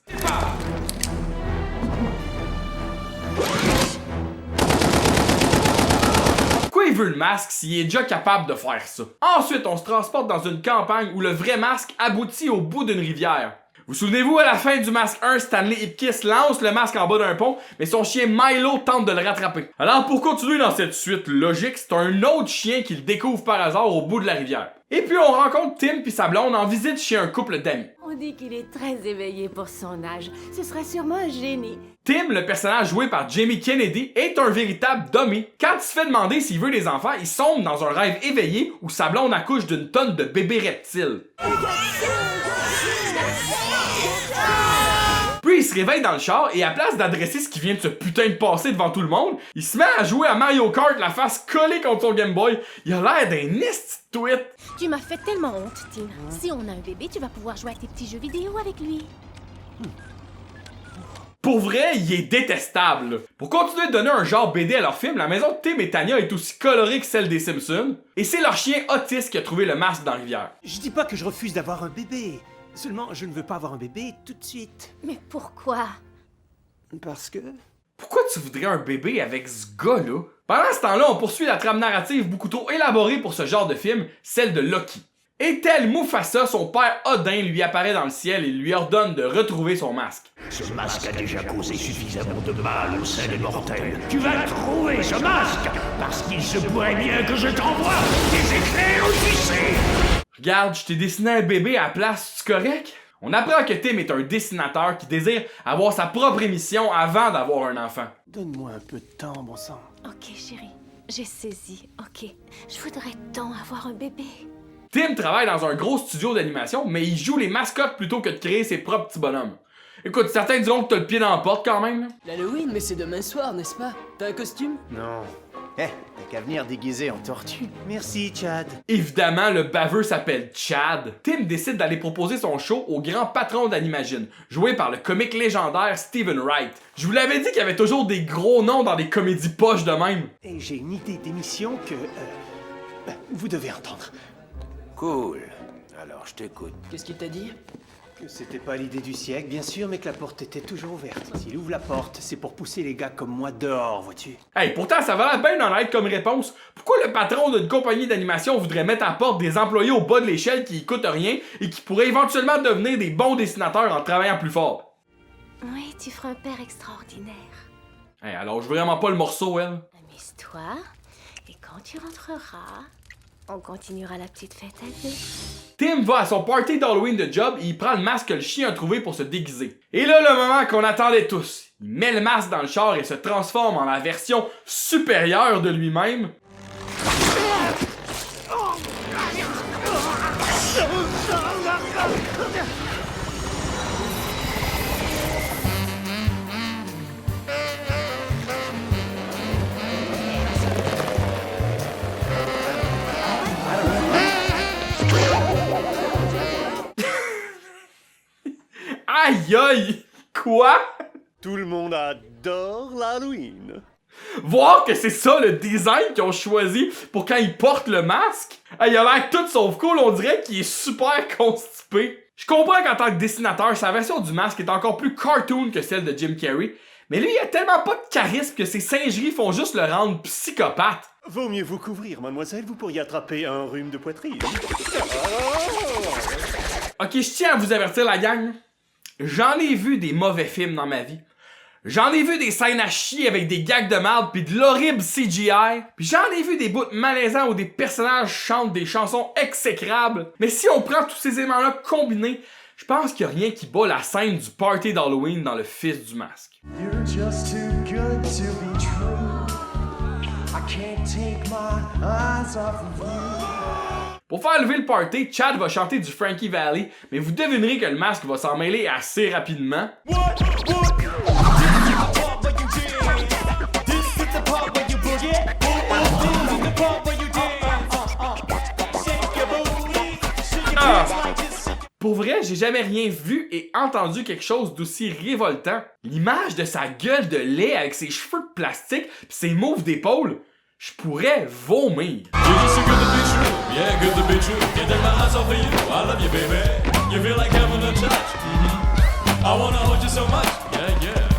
A: Pourquoi il veut le masque s'il est déjà capable de faire ça? Ensuite, on se transporte dans une campagne où le vrai masque aboutit au bout d'une rivière. Vous souvenez-vous, à la fin du masque 1, Stanley Ipkiss lance le masque en bas d'un pont, mais son chien Milo tente de le rattraper. Alors pour continuer dans cette suite logique, c'est un autre chien qu'il découvre par hasard au bout de la rivière. Et puis on rencontre Tim puis sa blonde en visite chez un couple d'amis.
I: On dit qu'il est très éveillé pour son âge. Ce serait sûrement un génie.
A: Tim, le personnage joué par Jamie Kennedy, est un véritable dummy. Quand il se fait demander s'il veut des enfants, il sombre dans un rêve éveillé où sa blonde accouche d'une tonne de bébés reptiles. Puis il se réveille dans le char et à place d'adresser ce qui vient de se putain de passer devant tout le monde, il se met à jouer à Mario Kart la face collée contre son Game Boy. Il a l'air d'un esti de tweet.
I: Tu m'as fait tellement honte, Tim. Si on a un bébé, tu vas pouvoir jouer à tes petits jeux vidéo avec lui.
A: Pour vrai, il est détestable. Pour continuer de donner un genre BD à leur film, la maison de Tim et Tanya est aussi colorée que celle des Simpsons. Et c'est leur chien Otis qui a trouvé le masque dans la rivière.
G: Je dis pas que je refuse d'avoir un bébé. Seulement, je ne veux pas avoir un bébé tout de suite.
I: Mais pourquoi?
G: Parce que...
A: Pourquoi tu voudrais un bébé avec ce gars-là? Pendant ce temps-là, on poursuit la trame narrative beaucoup trop élaborée pour ce genre de film, celle de Loki. Et tel Mufasa, son père Odin lui apparaît dans le ciel et lui ordonne de retrouver son masque.
H: Ce masque a déjà causé suffisamment de mal au sein des mortels. Tu vas trouver ce masque, parce qu'il se pourrait bien que je t'envoie des éclairs au suicide.
A: Regarde, je t'ai dessiné un bébé à la place, c'est correct? On apprend que Tim est un dessinateur qui désire avoir sa propre émission avant d'avoir un enfant.
G: Donne-moi un peu de temps, bon sang.
I: Ok, chérie, j'ai saisi. Ok, je voudrais tant avoir un bébé.
A: Tim travaille dans un gros studio d'animation, mais il joue les mascottes plutôt que de créer ses propres petits bonhommes. Écoute, certains diront que t'as le pied dans la porte quand même.
K: L'Halloween, mais c'est demain soir, n'est-ce pas? T'as un costume?
G: Non. T'as qu'à venir déguisé en tortue. Merci, Chad.
A: Évidemment, le baveux s'appelle Chad. Tim décide d'aller proposer son show au grand patron d'Animagine, joué par le comique légendaire Steven Wright. Je vous l'avais dit qu'il y avait toujours des gros noms dans des comédies poches de même.
G: Et j'ai une idée d'émission que... vous devez entendre.
H: Cool. Alors, je t'écoute.
K: Qu'est-ce qu'il t'a dit?
G: Que c'était pas l'idée du siècle, bien sûr, mais que la porte était toujours ouverte. S'il ouvre la porte, c'est pour pousser les gars comme moi dehors, vois-tu?
A: Hey, pourtant, ça va bien honnête comme réponse. Pourquoi le patron d'une compagnie d'animation voudrait mettre à la porte des employés au bas de l'échelle qui coûtent rien et qui pourraient éventuellement devenir des bons dessinateurs en travaillant plus fort?
I: Oui, tu feras un père extraordinaire.
A: Hey, alors je veux vraiment pas le morceau, elle.
I: Amuse-toi, et quand tu rentreras, on continuera la petite fête à deux.
A: Tim va à son party d'Halloween de job et il prend le masque que le chien a trouvé pour se déguiser. Et là, le moment qu'on attendait tous. Il met le masque dans le char et se transforme en la version supérieure de lui-même. Aïe aïe! Quoi?
G: Tout le monde adore l'Halloween.
A: Voir que c'est ça le design qu'ils ont choisi pour quand ils portent le masque? Il a l'air tout sauf cool, on dirait qu'il est super constipé. Je comprends qu'en tant que dessinateur, sa version du masque est encore plus cartoon que celle de Jim Carrey, mais lui, il a tellement pas de charisme que ses singeries font juste le rendre psychopathe.
G: Vaut mieux vous couvrir, mademoiselle, vous pourriez attraper un rhume de poitrine.
A: Ok, je tiens à vous avertir la gang. J'en ai vu des mauvais films dans ma vie. J'en ai vu des scènes à chier avec des gags de merde pis de l'horrible CGI. Pis j'en ai vu des bouts malaisants où des personnages chantent des chansons exécrables. Mais si on prend tous ces éléments-là combinés, je pense qu'il y a rien qui bat la scène du party d'Halloween dans Le Fils du Masque.
H: You're just too good to be true. I can't take my eyes off of you.
A: Pour faire lever le party, Chad va chanter du Frankie Valli, mais vous devinerez que le masque va s'en mêler assez rapidement. Ah! Pour vrai, j'ai jamais rien vu et entendu quelque chose d'aussi révoltant. L'image de sa gueule de lait avec ses cheveux de plastique pis ses moves d'épaule, je pourrais vomir.
X: Yeah, good to be true. Can't take my eyes off of you. I love you, baby. You feel like having a touch. I wanna hold you so much. Yeah, yeah.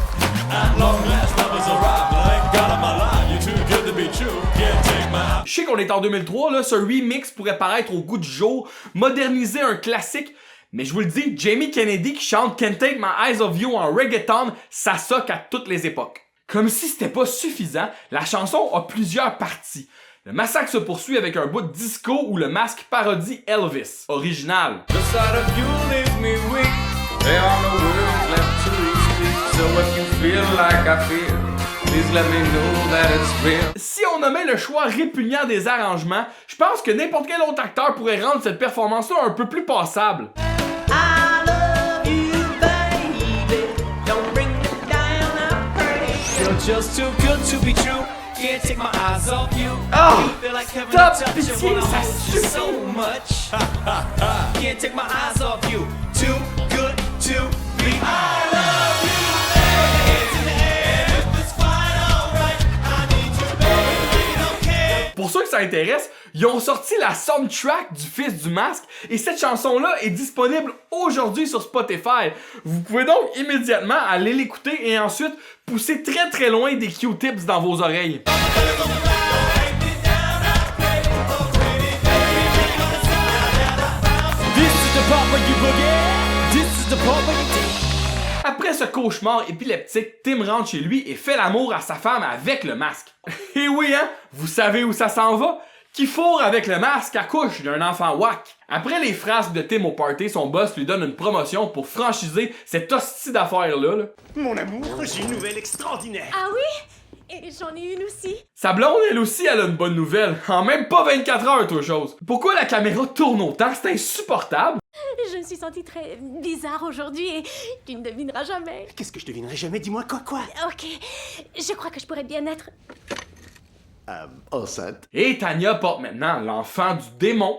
X: At long last, love has arrived. Thank God of my life. You're too good to be true. Can't take my...
A: Je sais qu'on est en 2003, là, ce remix pourrait paraître au goût du jour, moderniser un classique, Mais je vous le dis, Jamie Kennedy qui chante Can't Take My Eyes Off You en reggaeton, ça soque à toutes les époques. Comme si c'était pas suffisant, la chanson a plusieurs parties. Le massacre se poursuit avec un bout de disco où le masque parodie Elvis. Original.
X: The sight of you leaves me weak. There are no words left to speak. So if you feel like I feel, please let me know that it's real.
A: Si on nommait le choix répugnant des arrangements, je pense que n'importe quel autre acteur pourrait rendre cette performance-là un peu plus passable.
X: I love you, baby. Don't bring it down, I pray. You're just too good to be true. Can't take my eyes off you.
A: Oh,
X: You feel like heaven
A: stop,
X: to touch you.
A: pitié,
X: When I
A: ça
X: hold you
A: suffit.
X: so much. Can't take my eyes off you. Too good to be. I love you. Hands in the air. If it's fine, alright. I need you, baby. Don't care.
A: Pour ceux que ça intéresse, ils ont sorti la soundtrack du Fils du Masque et cette chanson-là est disponible aujourd'hui sur Spotify. Vous pouvez donc immédiatement aller l'écouter et ensuite pousser très très loin des Q-tips dans vos oreilles. Après ce cauchemar épileptique, Tim rentre chez lui et fait l'amour à sa femme avec le masque. Et oui, hein? Vous savez où ça s'en va? Qui fourre avec le masque accouche d'un enfant wack. Après les frasques de Tim au party, son boss lui donne une promotion pour franchiser cette hostie d'affaires-là. Là.
G: Mon amour, j'ai une nouvelle extraordinaire.
I: Ah oui? Et j'en ai une aussi.
A: Sa blonde, elle aussi, elle a une bonne nouvelle. En même pas 24 heures, toi, chose. Pourquoi la caméra tourne autant? C'est insupportable.
I: Je me suis sentie très bizarre aujourd'hui et tu ne devineras jamais.
G: Qu'est-ce que je devinerai jamais? Dis-moi quoi?
I: Ok, je crois que je pourrais bien être...
G: enceinte.
A: Et Tanya porte maintenant l'enfant du démon.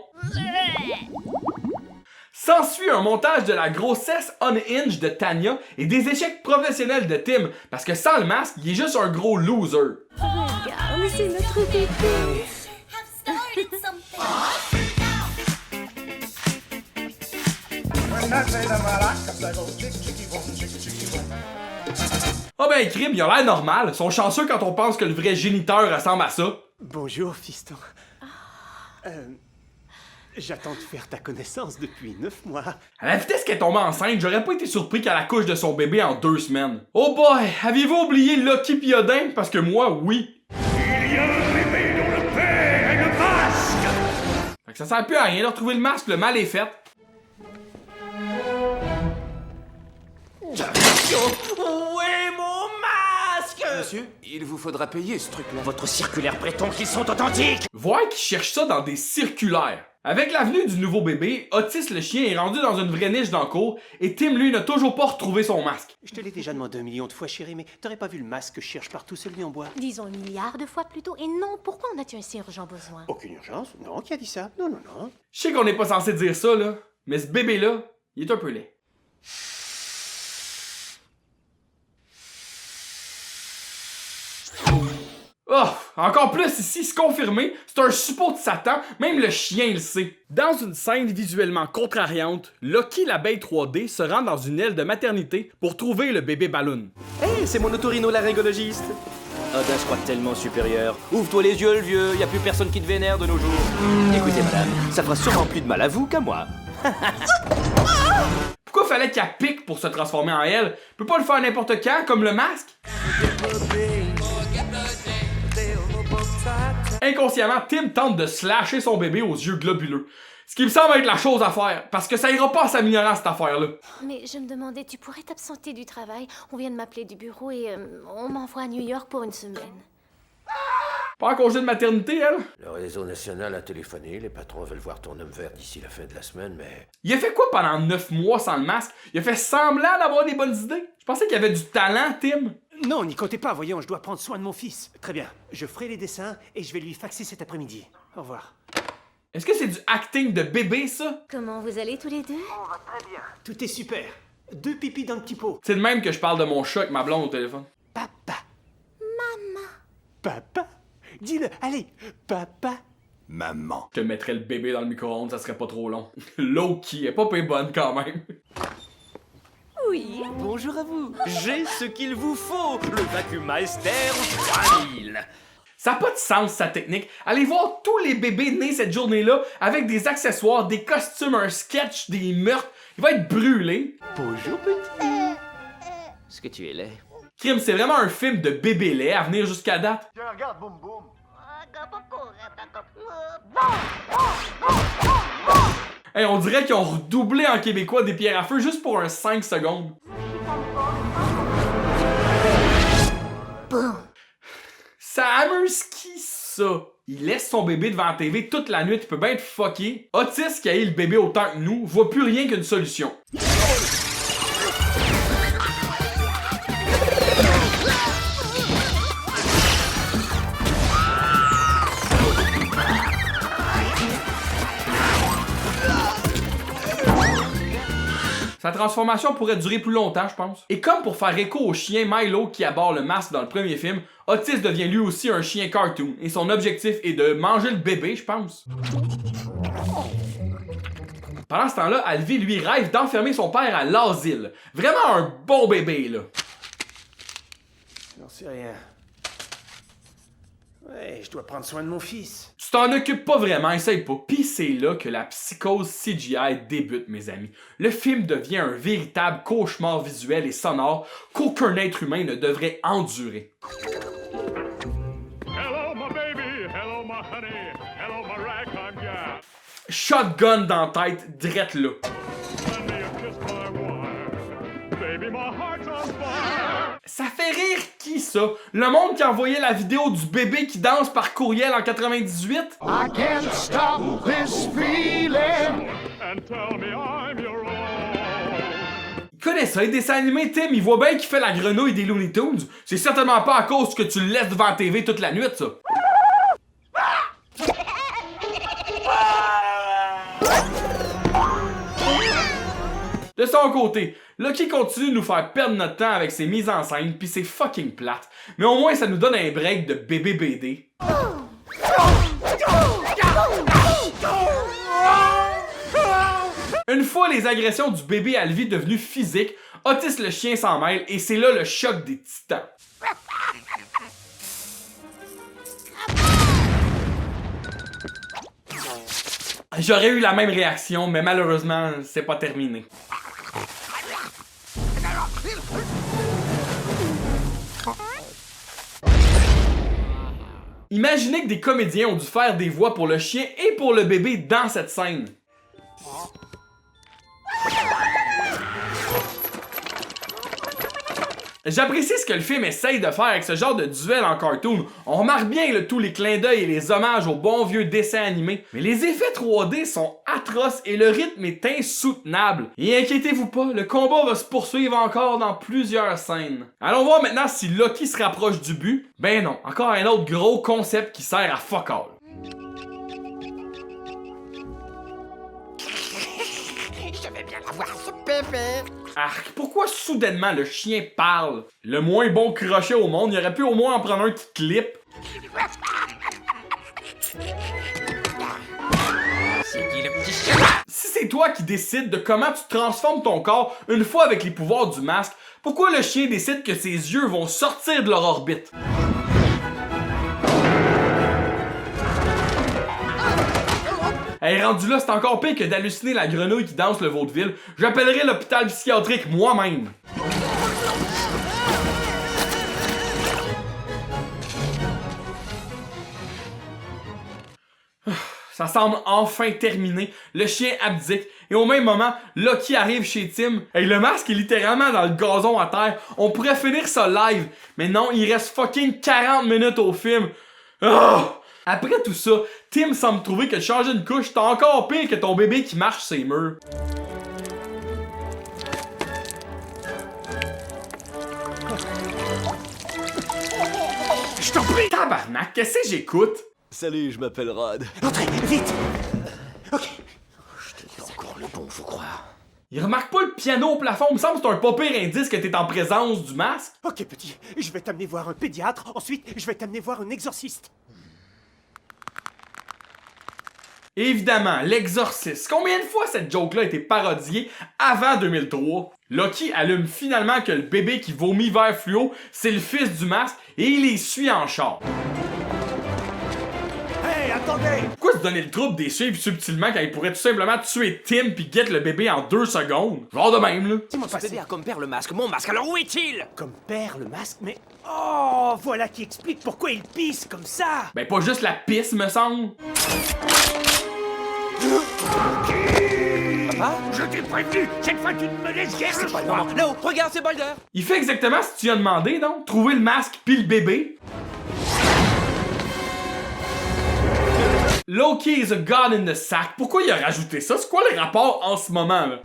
A: S'ensuit un montage de la grossesse unhinged de Tanya et des échecs professionnels de Tim, parce que sans le masque, il est juste un gros loser.
I: Regarde, c'est notre bébé.
A: Ah ben, crime, il a l'air normal. Ils sont chanceux quand on pense que le vrai géniteur ressemble à ça.
G: Bonjour, fiston. J'attends de faire ta connaissance depuis 9 mois.
A: À la vitesse qu'elle est tombée enceinte, j'aurais pas été surpris qu'elle accouche de son bébé en 2 semaines. Oh boy, aviez-vous oublié Lucky Piodin? Parce que moi, oui.
H: Il y a un bébé dont le père est le masque.
A: Fait que ça sert plus à rien de retrouver le masque, le mal est fait.
O: Où est mon masque?
S: Monsieur, il vous faudra payer ce truc-là.
O: Votre circulaire prétend qu'ils sont authentiques.
A: Voir qu'ils cherchent ça dans des circulaires. Avec l'avenue du nouveau bébé, Otis le chien est rendu dans une vraie niche dans le cours et Tim lui n'a toujours pas retrouvé son masque.
G: Je te l'ai déjà demandé 1 million de fois, chérie, mais t'aurais pas vu le masque que je cherche partout, celui en bois?
I: Disons 1 milliard de fois plutôt. Et non, pourquoi en as-tu un si urgent besoin?
G: Aucune urgence? Non, qui a dit ça? Non.
A: Je sais qu'on n'est pas censé dire ça, là, mais ce bébé-là, il est un peu laid. Oh, encore plus ici, se confirmer, c'est un suppôt de Satan, même le chien le sait. Dans une scène visuellement contrariante, Lucky l'abeille 3D se rend dans une aile de maternité pour trouver le bébé ballon.
F: Hey, c'est mon otorino-laryngologiste. Audace croit tellement supérieur. Ouvre-toi les yeux, le vieux, y a plus personne qui te vénère de nos jours. Écoutez, madame, ça fera sûrement plus de mal à vous qu'à moi.
A: Pourquoi fallait qu'elle pique pour se transformer en elle? Peut pas le faire n'importe quand, comme le masque? Inconsciemment, Tim tente de slasher son bébé aux yeux globuleux. Ce qui me semble être la chose à faire, parce que ça ira pas en s'améliorant cette affaire-là.
I: Mais je me demandais, tu pourrais t'absenter du travail? On vient de m'appeler du bureau et on m'envoie à New York pour une semaine.
A: Pas en congé de maternité, elle?
V: Le réseau national a téléphoné, les patrons veulent voir ton homme vert d'ici la fin de la semaine, mais...
A: Il a fait quoi pendant 9 mois sans le masque? Il a fait semblant d'avoir des bonnes idées? Je pensais qu'il avait du talent, Tim.
G: Non, n'y comptez pas, voyons, je dois prendre soin de mon fils. Très bien, je ferai les dessins et je vais lui faxer cet après-midi. Au revoir.
A: Est-ce que c'est du acting de bébé, ça?
I: Comment vous allez tous les deux?
G: On va très bien. Tout est super. 2 pipis dans le petit pot.
A: C'est de même que je parle de mon chat avec ma blonde au téléphone.
G: Papa.
I: Maman.
G: Papa. Dis-le, allez. Papa.
A: Maman. Je te mettrais le bébé dans le micro-ondes, ça serait pas trop long. Low-key, elle est pas peu bonne quand même.
F: Oui. Bonjour à vous. J'ai ce qu'il vous faut, le Vacuumeister 3000.
A: Ça n'a pas de sens, sa technique. Allez voir tous les bébés nés cette journée-là avec des accessoires, des costumes, un sketch, des meurtres. Il va être brûlé.
F: Bonjour, petit. Est-ce que tu es laid?
A: Crime, c'est vraiment un film de bébé laid à venir jusqu'à date.
H: Tiens, regarde, boum boum.
A: Hey, on dirait qu'ils ont redoublé en québécois des pierres à feu juste pour un 5 secondes. Ça amuse qui, ça? Il laisse son bébé devant la TV toute la nuit, il peut bien être fucké. Otis, qui a eu le bébé autant que nous, voit plus rien qu'une solution. Sa transformation pourrait durer plus longtemps, je pense. Et comme pour faire écho au chien Milo qui aborde le masque dans le premier film, Otis devient lui aussi un chien cartoon, et son objectif est de manger le bébé, je pense. Pendant ce temps-là, Alvy, lui, rêve d'enfermer son père à l'asile. Vraiment un bon bébé, là.
G: J'en sais rien. Ouais, je dois prendre soin de mon fils.
A: Tu t'en occupes pas vraiment, essaye pas. Pis c'est là que la psychose CGI débute, mes amis. Le film devient un véritable cauchemar visuel et sonore qu'aucun être humain ne devrait endurer.
X: Hello, my baby. Hello, my honey. Hello, my ragtime gal.
A: Shotgun dans la tête, drette là.
X: Send me a kiss, my wife. Baby, my heart's on fire.
A: Ça fait rire qui, ça? Le monde qui envoyait la vidéo du bébé qui danse par courriel en 98?
H: I can't stop this feeling.
X: And tell me I'm your own.
A: Il connaît ça, les dessins animés, Tim, il voit bien qu'il fait la grenouille des Looney Tunes. C'est certainement pas à cause que tu le laisses devant la TV toute la nuit, ça. De son côté, Lucky continue de nous faire perdre notre temps avec ses mises en scène pis c'est fucking plate. Mais au moins ça nous donne un break de bébé BD. Une fois les agressions du bébé Alvy devenues physiques, Otis le chien s'en mêle et c'est là le choc des titans. J'aurais eu la même réaction, mais malheureusement, c'est pas terminé. Imaginez que des comédiens ont dû faire des voix pour le chien et pour le bébé dans cette scène. J'apprécie ce que le film essaye de faire avec ce genre de duel en cartoon. On remarque bien tous les clins d'œil et les hommages aux bons vieux dessins animés. Mais les effets 3D sont atroces et le rythme est insoutenable. Et inquiétez-vous pas, le combat va se poursuivre encore dans plusieurs scènes. Allons voir maintenant si Lucky se rapproche du but. Ben non, encore un autre gros concept qui sert à fuck all.
H: Je vais bien l'avoir, ce bébé.
A: Arc, pourquoi soudainement le chien parle? Le moins bon crochet au monde, il aurait pu au moins en prendre un qui clip.
H: C'est qui le petit chien?
A: Si c'est toi qui décides de comment tu transformes ton corps une fois avec les pouvoirs du masque, pourquoi le chien décide que ses yeux vont sortir de leur orbite? Hey, rendu là, c'est encore pire que d'halluciner la grenouille qui danse le vaudeville. J'appellerai l'hôpital psychiatrique moi-même. Ça semble enfin terminé. Le chien abdique. Et au même moment, Lucky arrive chez Tim. Hey, le masque est littéralement dans le gazon à terre. On pourrait finir ça live. Mais non, il reste fucking 40 minutes au film. Oh! Après tout ça, Tim semble trouver que changer une couche, c'est encore pire que ton bébé qui marche ses murs. Je t'en prie! Tabarnak, qu'est-ce que j'écoute?
F: Salut, je m'appelle Rod.
H: Entrez, vite! Ok. Je te dis encore le bon, faut croire.
A: Il remarque pas le piano au plafond, il me semble que c'est un pas pire indice que t'es en présence du masque.
G: Ok, petit, je vais t'amener voir un pédiatre, ensuite je vais t'amener voir un exorciste.
A: Évidemment, l'exorciste. Combien de fois cette joke-là a été parodiée avant 2003? Lucky allume finalement que le bébé qui vomit vert fluo, c'est le fils du masque et il les suit en char.
G: Hey, attends!
C: attendez!
A: Pourquoi se donner le trouble des suivre subtilement quand il pourrait tout simplement tuer Tim puis get le bébé en 2 secondes? Genre de même, là.
S: Mon bébé a comme père le masque, mon masque, alors où est-il?
G: Comme père, le masque, mais... Oh, voilà qui explique pourquoi il pisse comme ça!
A: Ben pas juste la pisse, me semble.
H: Papa? Je t'ai prévenu! Cette fois, tu ne me laisses guère le choix!
S: Là-haut, regarde, c'est Balder!
A: Il fait exactement ce que tu as demandé, donc. Trouver le masque puis le bébé. Loki is a god in the sack. Pourquoi il a rajouté ça? C'est quoi le rapport en ce moment, là?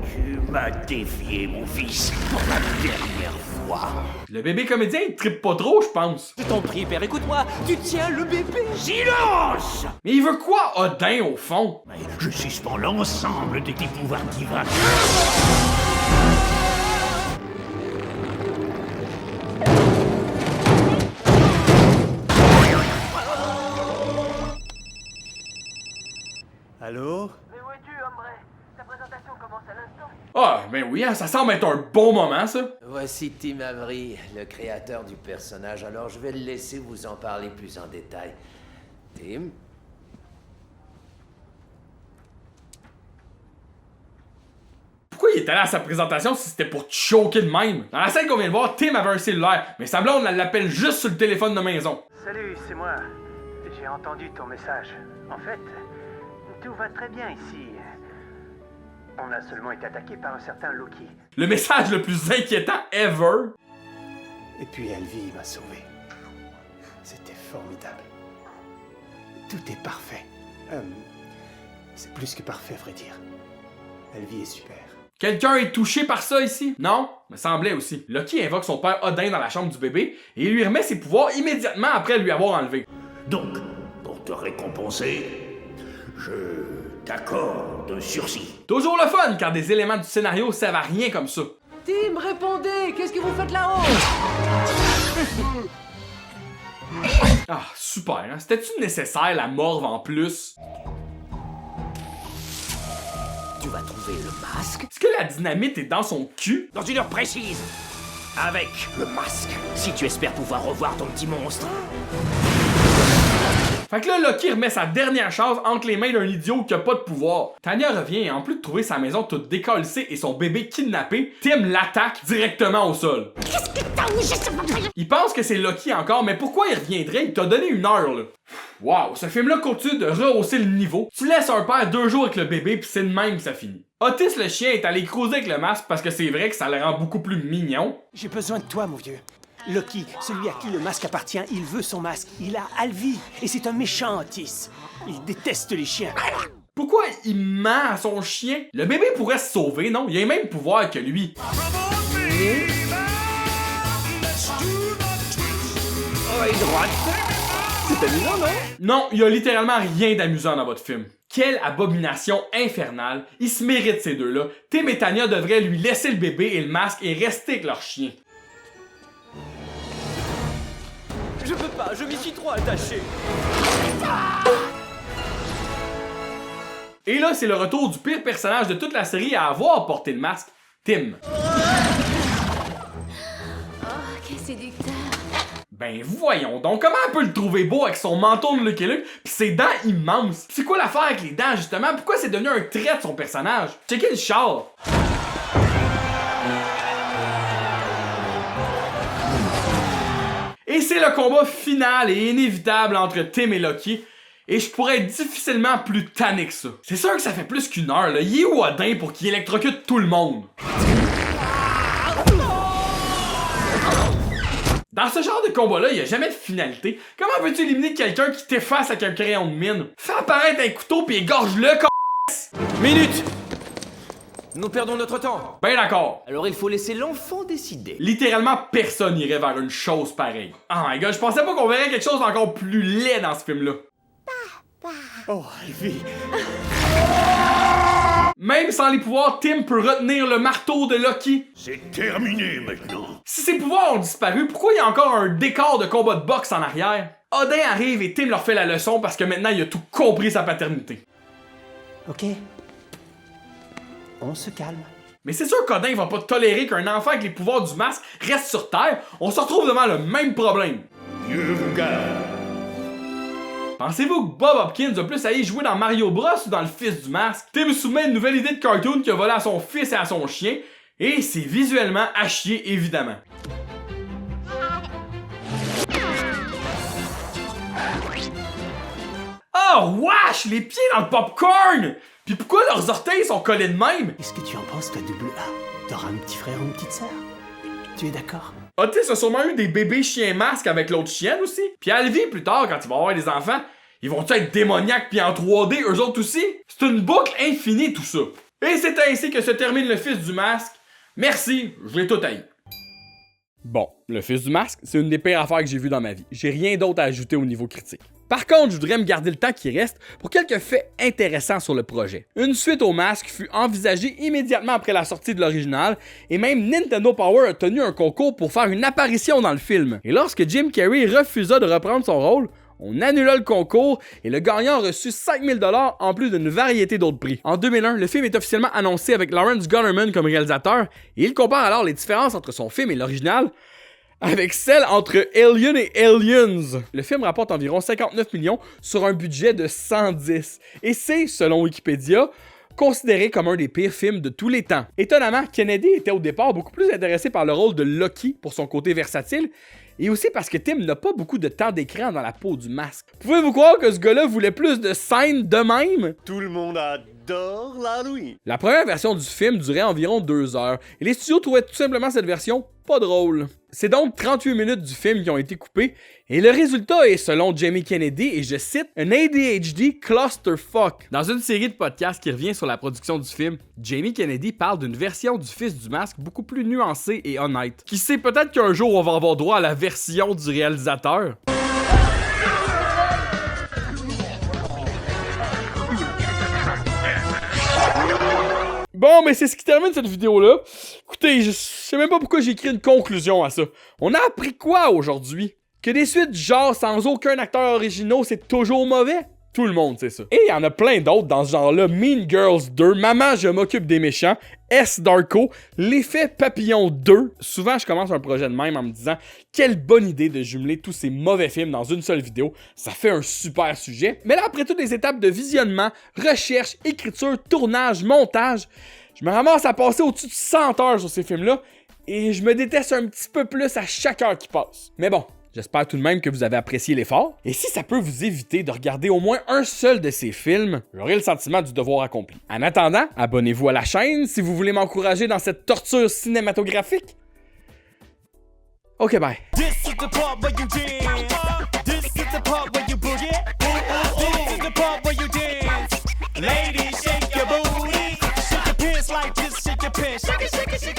H: Tu m'as défié, mon fils, pour la dernière fois.
A: Le bébé comédien, il trippe pas trop, je pense.
S: Je t'en prie, père, écoute-moi, tu tiens le bébé!
H: Silence!
A: Mais il veut quoi, Odin, au fond?
H: Je suspends l'ensemble de tes pouvoirs divins.
G: Allô?
M: Mais où es-tu, Hombre? Ta présentation commence à l'instant.
A: Ah, ben oui, hein, ça semble être un bon moment, ça.
P: Voici Tim Avery, le créateur du personnage, alors je vais le laisser vous en parler plus en détail. Tim?
A: Pourquoi il est allé à sa présentation si c'était pour te choquer de même? Dans la scène qu'on vient de voir, Tim avait un cellulaire, mais sa blonde, elle l'appelle juste sur le téléphone de maison.
M: Salut, c'est moi. J'ai entendu ton message. En fait, tout va très bien ici. On a seulement été attaqué par un certain Loki.
A: Le message le plus inquiétant ever.
G: Et puis Elvie m'a sauvé. C'était formidable. Tout est parfait. C'est plus que parfait, à vrai dire. Elvie est super.
A: Quelqu'un est touché par ça ici? Non? Me semblait aussi. Loki invoque son père Odin dans la chambre du bébé et il lui remet ses pouvoirs immédiatement après lui avoir enlevé.
H: Donc, pour te récompenser, je t'accorde sursis.
A: Toujours le fun car des éléments du scénario servent à rien comme ça.
K: Tim, répondez! Qu'est-ce que vous faites là-haut?
A: Ah, super, hein? C'était-tu nécessaire la morve en plus?
S: Tu vas trouver le masque?
A: Est-ce que la dynamite est dans son cul?
S: Dans une heure précise! Avec le masque, si tu espères pouvoir revoir ton petit monstre.
A: Fait que là, Loki remet sa dernière chance entre les mains d'un idiot qui a pas de pouvoir. Tanya revient et en plus de trouver sa maison toute décalcée et son bébé kidnappé, Tim l'attaque directement au sol.
I: Qu'est-ce que t'as où? Je sais pas.
A: Il pense que c'est Loki encore, mais pourquoi il reviendrait? Il t'a donné 1 heure, là. Wow, ce film-là continue de rehausser le niveau. Tu laisses un père 2 jours avec le bébé pis c'est de même que ça finit. Otis le chien est allé cruiser avec le masque parce que c'est vrai que ça le rend beaucoup plus mignon.
G: J'ai besoin de toi, mon vieux. Loki, celui à qui le masque appartient, il veut son masque. Il a Alvi, et c'est un méchant Otis. Il déteste les chiens.
A: Pourquoi il ment à son chien? Le bébé pourrait se sauver, non? Il a les mêmes pouvoirs que lui.
S: Oreille droite. C'est amusant, non?
A: Non, il y a littéralement rien d'amusant dans votre film. Quelle abomination infernale. Ils se méritent ces deux-là. Tim et Tanya devraient lui laisser le bébé et le masque et rester avec leur chien.
S: Je peux pas, je m'y suis trop attaché.
A: Et là, c'est le retour du pire personnage de toute la série à avoir porté le masque, Tim.
I: Oh, quel séducteur.
A: Ben voyons donc, comment on peut le trouver beau avec son menton de Lucky Luke pis ses dents immenses? C'est quoi l'affaire avec les dents justement? Pourquoi c'est devenu un trait de son personnage? Checkez le char! Et c'est le combat final et inévitable entre Tim et Loki. Et je pourrais être difficilement plus tanné que ça. C'est sûr que ça fait plus qu'1 heure, là. Il est où Odin pour qu'il électrocute tout le monde? Dans ce genre de combat-là, il n'y a jamais de finalité. Comment veux-tu éliminer quelqu'un qui t'efface avec un crayon de mine? Fais apparaître un couteau pis égorge-le,
S: Minute! Nous perdons notre temps.
A: Ben d'accord.
S: Alors il faut laisser l'enfant décider.
A: Littéralement personne n'irait vers une chose pareille. Oh my god, je pensais pas qu'on verrait quelque chose d'encore plus laid dans ce film-là.
G: Oh, Elvie.
A: Même sans les pouvoirs, Tim peut retenir le marteau de Loki.
H: C'est terminé maintenant.
A: Si ses pouvoirs ont disparu, pourquoi il y a encore un décor de combat de boxe en arrière? Odin arrive et Tim leur fait la leçon parce que maintenant il a tout compris sa paternité.
G: Ok. On se calme.
A: Mais c'est sûr qu'Odin va pas tolérer qu'un enfant avec les pouvoirs du masque reste sur Terre. On se retrouve devant le même problème.
H: Dieu vous garde.
A: Pensez-vous que Bob Hopkins a plus aller jouer dans Mario Bros ou dans Le Fils du Masque? Tim soumet une nouvelle idée de cartoon qu'il a volé à son fils et à son chien, et c'est visuellement à chier évidemment. Oh wesh! Les pieds dans le popcorn! Pis pourquoi leurs orteils sont collés de même?
G: Qu'est-ce que tu en penses, toi, double A? T'auras un petit frère ou une petite sœur? Tu es d'accord?
A: Otis a sûrement eu des bébés chiens masques avec l'autre chienne aussi. Puis Alvy, plus tard, quand il va avoir des enfants, ils vont être démoniaques pis en 3D eux autres aussi? C'est une boucle infinie tout ça. Et c'est ainsi que se termine Le Fils du Masque. Merci, je l'ai tout haï. Bon, Le Fils du Masque, c'est une des pires affaires que j'ai vues dans ma vie. J'ai rien d'autre à ajouter au niveau critique. Par contre, je voudrais me garder le temps qui reste pour quelques faits intéressants sur le projet. Une suite au Masque fut envisagée immédiatement après la sortie de l'original, et même Nintendo Power a tenu un concours pour faire une apparition dans le film. Et lorsque Jim Carrey refusa de reprendre son rôle, on annula le concours et le gagnant a reçu 5 000 $ en plus d'une variété d'autres prix. En 2001, le film est officiellement annoncé avec Lawrence Gunnerman comme réalisateur, et il compare alors les différences entre son film et l'original avec celle entre Alien et Aliens. Le film rapporte environ 59 millions sur un budget de 110. Et c'est, selon Wikipédia, considéré comme un des pires films de tous les temps. Étonnamment, Kennedy était au départ beaucoup plus intéressé par le rôle de Loki pour son côté versatile, et aussi parce que Tim n'a pas beaucoup de temps d'écran dans la peau du masque. Pouvez-vous croire que ce gars-là voulait plus de scènes de même?
E: Tout le monde adore l'Halloween.
A: La première version du film durait environ 2 heures, et les studios trouvaient tout simplement cette version pas drôle. C'est donc 38 minutes du film qui ont été coupées, et le résultat est, selon Jamie Kennedy, et je cite, « un ADHD clusterfuck ». Dans une série de podcasts qui revient sur la production du film, Jamie Kennedy parle d'une version du Fils du Masque beaucoup plus nuancée et honnête. Qui sait, peut-être qu'un jour on va avoir droit à la version du réalisateur. Bon, mais c'est ce qui termine cette vidéo-là. Écoutez, je sais même pas pourquoi j'ai écrit une conclusion à ça. On a appris quoi aujourd'hui? Que des suites du genre sans aucun acteur original, c'est toujours mauvais? Tout le monde sait ça. Et il y en a plein d'autres dans ce genre-là. Mean Girls 2, Maman, je m'occupe des méchants, S. Darko, L'effet papillon 2. Souvent, je commence un projet de même en me disant quelle bonne idée de jumeler tous ces mauvais films dans une seule vidéo. Ça fait un super sujet. Mais là, après toutes les étapes de visionnement, recherche, écriture, tournage, montage, je me ramasse à passer au-dessus de 100 heures sur ces films-là et je me déteste un petit peu plus à chaque heure qui passe. Mais bon, j'espère tout de même que vous avez apprécié l'effort. Et si ça peut vous éviter de regarder au moins un seul de ces films, j'aurai le sentiment du devoir accompli. En attendant, abonnez-vous à la chaîne si vous voulez m'encourager dans cette torture cinématographique. Ok, bye. This is the part where you dance. This is the part where you boogie. This is the part where you dance. Ladies, shake your booty. Shake your pants like this, shake your pants. Shake it, shake it, shake it.